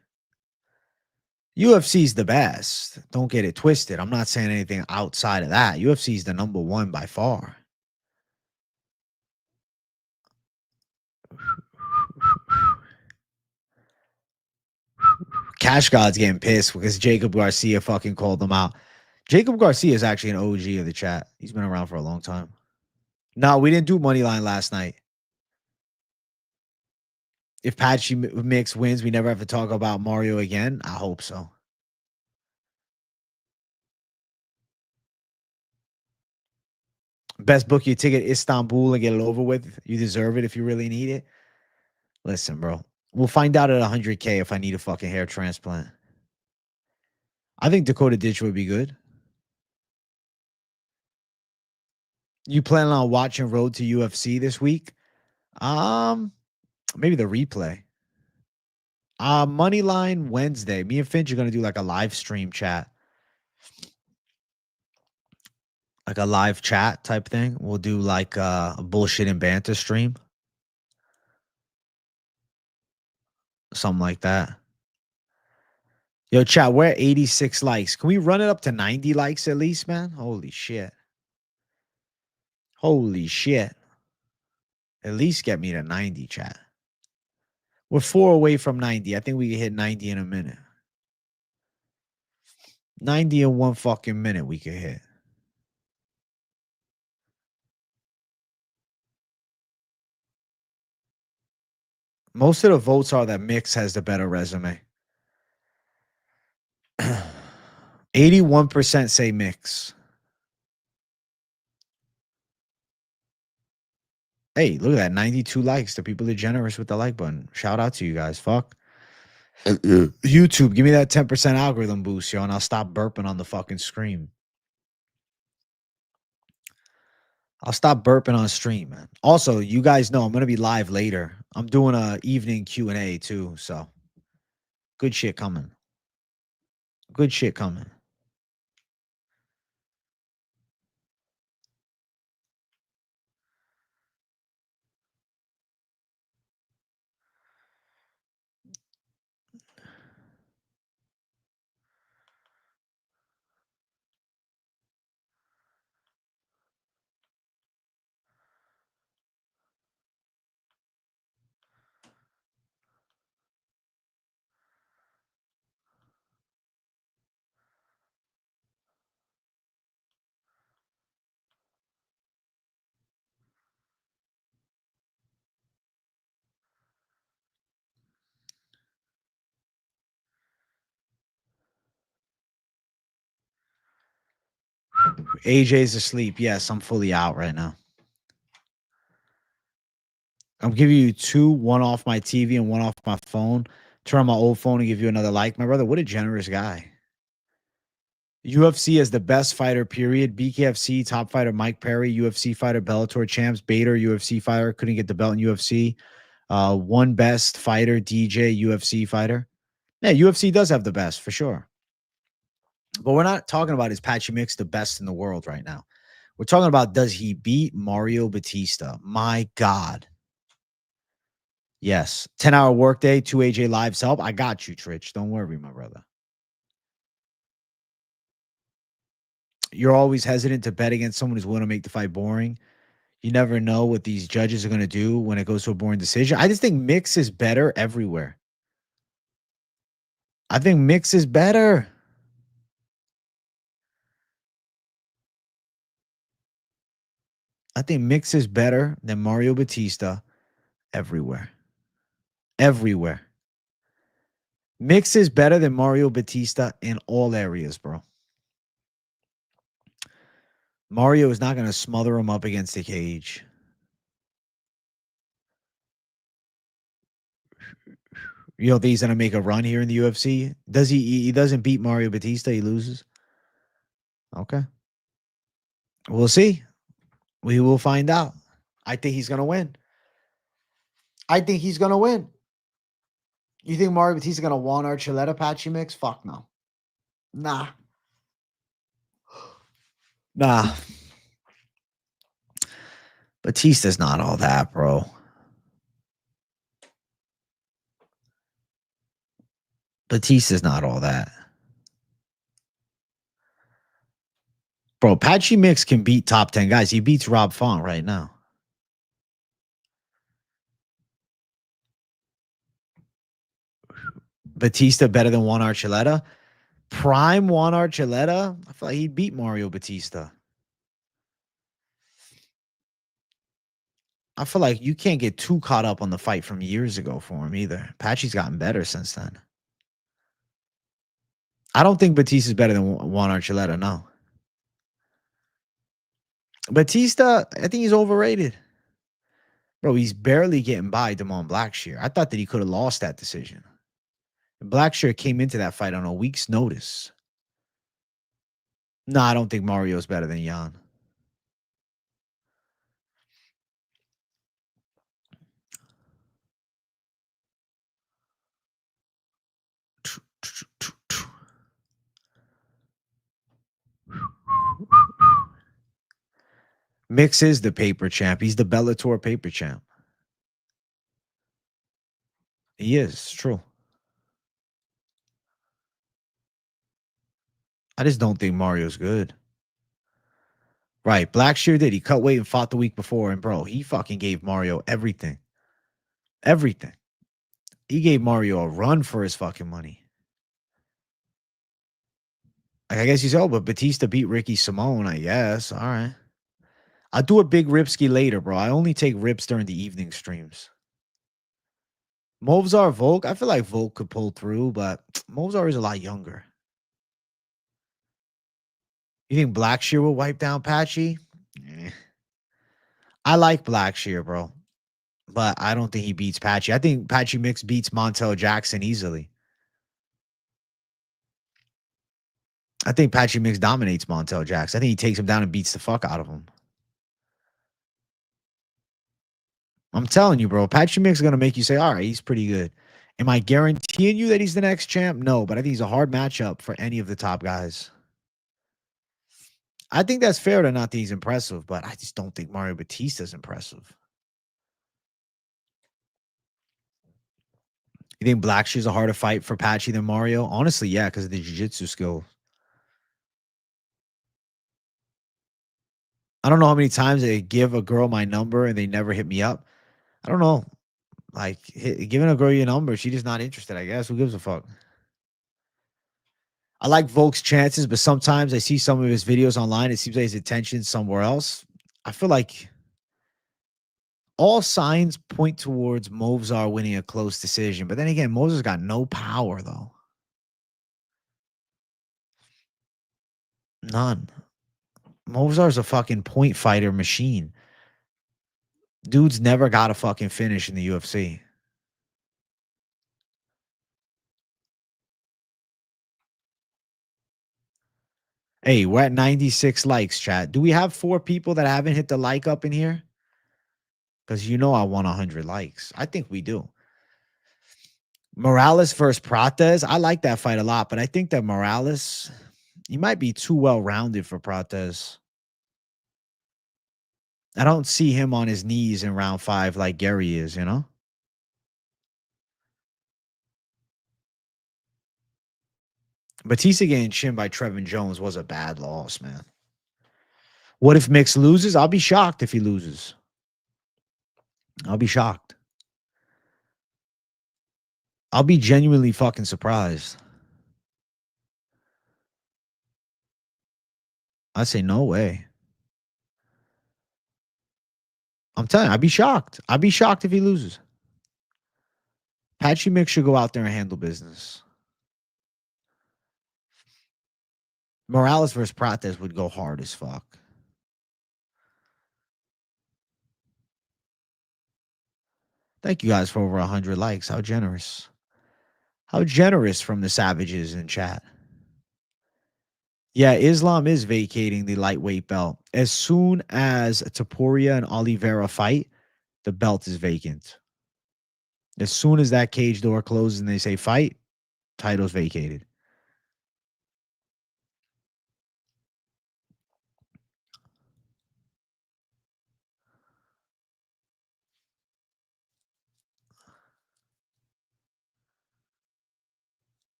UFC's the best. Don't get it twisted. I'm not saying anything outside of that. UFC's the number one by far. Cash God's getting pissed because Jacob Garcia fucking called them out. Jacob Garcia is actually an OG of the chat. He's been around for a long time. No, we didn't do Moneyline last night. If Patchy Mix wins, we never have to talk about Mario again. I hope so. Best book your ticket Istanbul and get it over with. You deserve it if you really need it. Listen, bro. We'll find out at 100K if I need a fucking hair transplant. I think Dakota Ditch would be good. You planning on watching Road to UFC this week? Maybe the replay. Moneyline Wednesday. Me and Finch are gonna do like a live stream chat. Like a live chat type thing. We'll do like a bullshit and banter stream. Something like that. Yo, chat, we're at 86 likes. Can we run it up to 90 likes at least, man? Holy shit. Holy shit. At least get me to 90, chat. We're 4 away from 90. I think we can hit 90 in a minute. 90 in 1 fucking minute we could hit. Most of the votes are that Mix has the better resume. 81% say Mix. Hey, look at that. 92 likes. The people are generous with the like button. Shout out to you guys. Fuck. YouTube, give me that 10% algorithm boost, yo, and I'll stop burping on the fucking screen. I'll stop burping on stream, man. Also, you guys know I'm going to be live later. I'm doing a evening Q&A too, so good shit coming. Good shit coming. AJ's asleep. Yes, I'm fully out right now. I'm giving you 2, one off my TV and one off my phone. Turn on my old phone and give you another like. My brother, what a generous guy. UFC is the best fighter, period. BKFC, top fighter, Mike Perry, UFC fighter, Bellator champs, Bader, UFC fighter, couldn't get the belt in UFC. One best fighter, DJ, UFC fighter. Yeah, UFC does have the best for sure. But we're not talking about is Patchy Mix the best in the world right now. We're talking about does he beat Mario Batista? My God. Yes. 10-hour workday, 2 AJ lives help. I got you, Trich. Don't worry, my brother. You're always hesitant to bet against someone who's willing to make the fight boring. You never know what these judges are going to do when it goes to a boring decision. I just think Mix is better everywhere. I think Mix is better. I think Mix is better than Mario Batista everywhere. Everywhere. Mix is better than Mario Batista in all areas, bro. Mario is not going to smother him up against the cage. You don't think he's going to make a run here in the UFC? Does he? He doesn't beat Mario Batista. He loses. Okay. We'll see. We will find out. I think he's going to win. I think he's going to win. You think Mario Batista going to want Archuleta Patchy Mix? Fuck no. Nah. Nah. Batista's not all that, bro. Batista's not all that. Bro, Patchy Mix can beat top 10 guys. He beats Rob Font right now. Batista better than Juan Archuleta? Prime Juan Archuleta? I feel like he'd beat Mario Batista. I feel like you can't get too caught up on the fight from years ago for him either. Patchy's gotten better since then. I don't think Batista's better than Juan Archuleta, no. Batista, I think he's overrated. Bro, he's barely getting by Damon Blackshear. I thought that he could have lost that decision. Blackshear came into that fight on a week's notice. No, I don't think Mario's better than Jan. Mix is the paper champ. He's the Bellator paper champ. He is. True. I just don't think Mario's good. Right. Blackshear did. He cut weight and fought the week before. And bro, he fucking gave Mario everything. Everything. He gave Mario a run for his fucking money. Like, I guess you said, oh, but Batista beat Ricky Simone, I guess. All right. I'll do a big Ripski later, bro. I only take rips during the evening streams. Movzar Volk, I feel like Volk could pull through, but Movzar is a lot younger. You think Blackshear will wipe down Patchy? Eh. I like Blackshear, bro, but I don't think he beats Patchy. I think Patchy Mix beats Montel Jackson easily. I think Patchy Mix dominates Montel Jackson. I think he takes him down and beats the fuck out of him. I'm telling you, bro. Patchy Mix is going to make you say, all right, he's pretty good. Am I guaranteeing you that he's the next champ? No, but I think he's a hard matchup for any of the top guys. I think that's fair to not think he's impressive, but I just don't think Mario Batista's impressive. You think Blackshear's a harder fight for Patchy than Mario? Honestly, yeah, because of the jiu-jitsu skill. I don't know how many times they give a girl my number and they never hit me up. I don't know. Like, giving a girl your number, she's just not interested, I guess. Who gives a fuck? I like Volk's chances, but sometimes I see some of his videos online. It seems like his attention's somewhere else. I feel like all signs point towards Movzar winning a close decision. But then again, Movzar's got no power, though. None. Movzar's a fucking point fighter machine. Dude's never got a fucking finish in the UFC. Hey, we're at 96 likes, chat. Do we have 4 people that haven't hit the like up in here? Because you know I want 100 likes. I think we do. Morales versus Prates. I like that fight a lot, but I think that Morales, he might be too well-rounded for Prates. I don't see him on his knees in round 5 like Gary is, you know? Batista getting chinned by Trevin Jones was a bad loss, man. What if Mix loses? I'll be shocked if he loses. I'll be shocked. I'll be genuinely fucking surprised. I say no way. I'm telling you, I'd be shocked. I'd be shocked if he loses. Patchy Mix should go out there and handle business. Morales versus Prates would go hard as fuck. Thank you guys for over 100 likes. How generous. How generous from the savages in chat. Yeah, Islam is vacating the lightweight belt. As soon as Taporia and Oliveira fight, the belt is vacant. As soon as that cage door closes and they say fight, title's vacated.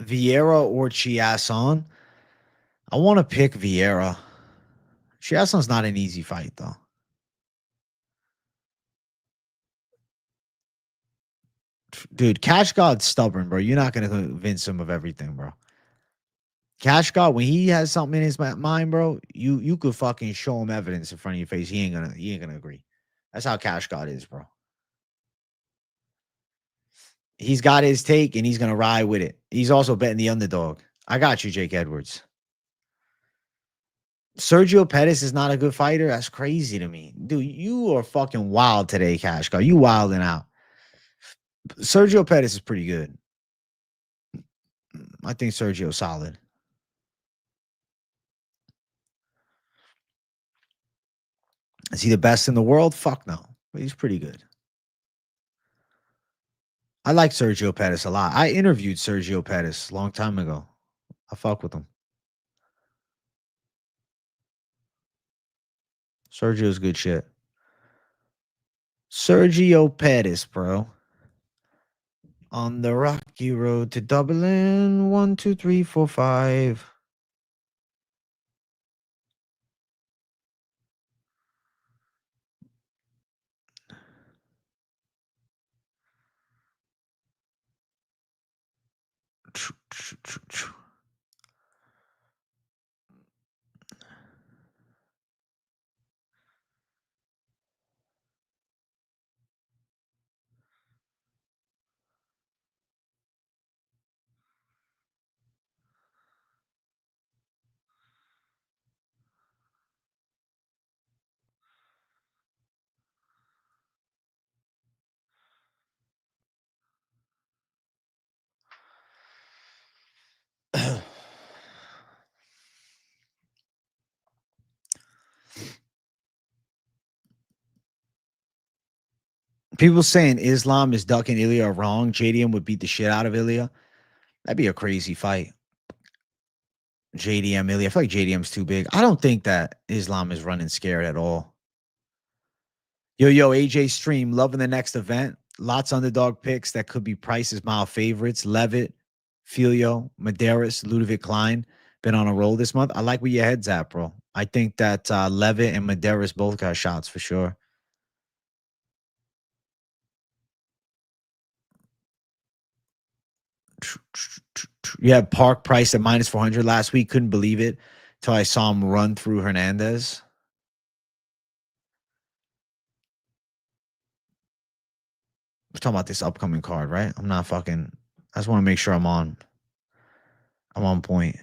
Vieira or Chiasson? I want to pick Vieira. Chiasson's not an easy fight, though. Dude, Cash God's stubborn, bro. You're not going to convince him of everything, bro. Cash God, when he has something in his mind, bro, you could fucking show him evidence in front of your face. He ain't gonna agree. That's how Cash God is, bro. He's got his take and he's gonna ride with it. He's also betting the underdog. I got you, Jake Edwards. Sergio Pettis is not a good fighter. That's crazy to me. Dude, you are fucking wild today, Cash God. You wilding out. Sergio Pettis is pretty good. I think Sergio's solid. Is he the best in the world? Fuck no. But he's pretty good. I like Sergio Pettis a lot. I interviewed Sergio Pettis a long time ago. I fuck with him. Sergio's good shit. Sergio Pettis, bro. On the rocky road to Dublin, 1, 2, 3, 4, 5. People saying Islam is ducking Ilya are wrong. JDM would beat the shit out of Ilya. That'd be a crazy fight. JDM, Ilya. I feel like JDM's too big. I don't think that Islam is running scared at all. Yo, AJ Stream, loving the next event. Lots underdog picks that could be Price's mile favorites. Levitt, Filio, Medeiros, Ludovic Klein. Been on a roll this month. I like where your head's at, bro. I think that Levitt and Medeiros both got shots for sure. You had Park Price at minus 400 last week. Couldn't believe it till I saw him run through Hernandez. We're talking about this upcoming card, right? I'm not fucking. I just want to make sure I'm on point.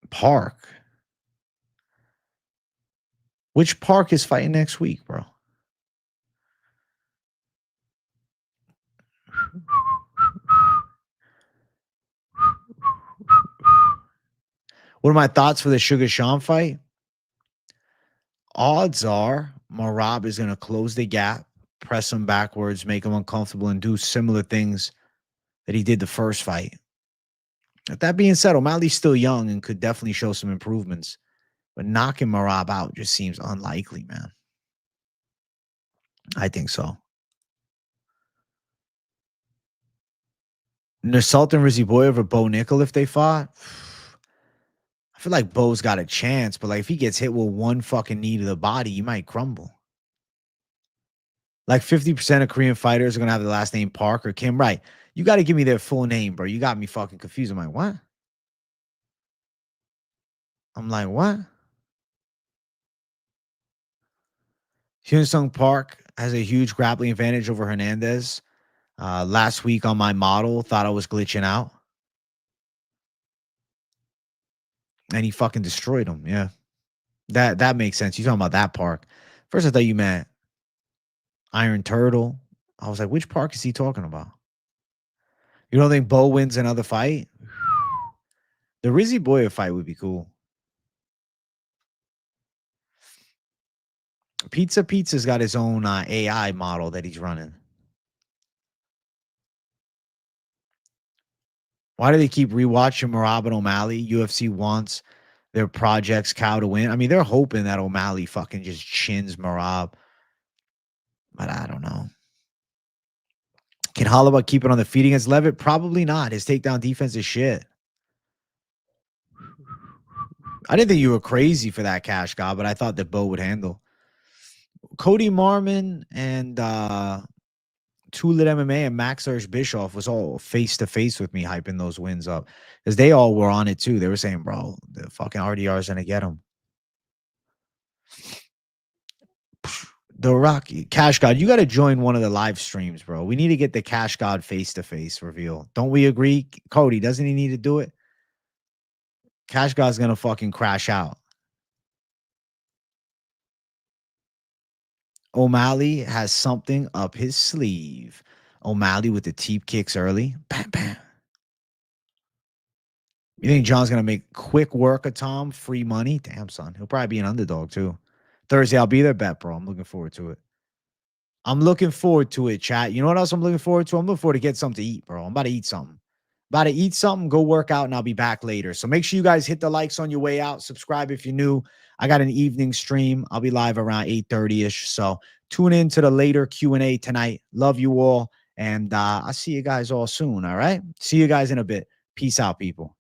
Park. Which Park is fighting next week, bro? What are my thoughts for the Sugar Sean fight? Odds are Marab is going to close the gap, press him backwards, make him uncomfortable, and do similar things that he did the first fight. That being said, O'Malley's still young and could definitely show some improvements. But knocking Marab out just seems unlikely, man. I think so. Nursultan Riziboyev or Bo Nickel if they fought. I feel like Bo's got a chance, but like if he gets hit with one fucking knee to the body, you might crumble. Like 50% of Korean fighters are gonna have the last name Park or Kim. Right. You got to give me their full name, bro. You got me fucking confused. I'm like, what? Hyun Sung Park has a huge grappling advantage over Hernandez. Last week on my model, thought I was glitching out. And he fucking destroyed him. Yeah. That makes sense. You talking about that Park. First I thought you meant Iron Turtle. I was like, which Park is he talking about? You don't think Bo wins another fight? The Rizzy Boyer fight would be cool. Pizza's got his own AI model that he's running. Why do they keep rewatching Marab and O'Malley? UFC wants their projects cow to win. I mean, they're hoping that O'Malley fucking just chins Marab. But I don't know. Can Holloway keep it on the feet against Levitt? Probably not. His takedown defense is shit. I didn't think you were crazy for that cash guy, but I thought that Bo would handle. Cody Marmon and Tulit MMA and Max Bischoff was all face to face with me hyping those wins up because they all were on it too. They were saying, bro, the fucking RDR is going to get them. The Rocky Cash God, you got to join one of the live streams, bro. We need to get the Cash God face to face reveal. Don't we agree? Cody, doesn't he need to do it? Cash God's going to fucking crash out. O'Malley has something up his sleeve. O'Malley with the teep kicks early. Bam, bam. You think John's going to make quick work of Tom? Free money? Damn, son. He'll probably be an underdog, too. Thursday, I'll be there. Bet, bro. I'm looking forward to it. I'm looking forward to it, chat. You know what else I'm looking forward to? I'm looking forward to get something to eat, bro. I'm about to eat something. Go work out, and I'll be back later. So make sure you guys hit the likes on your way out. Subscribe if you're new. I got an evening stream. I'll be live around 8:30-ish. So Tune in to the later Q&A tonight. Love you all. And I'll see you guys all soon. All right. See you guys in a bit. Peace out, people.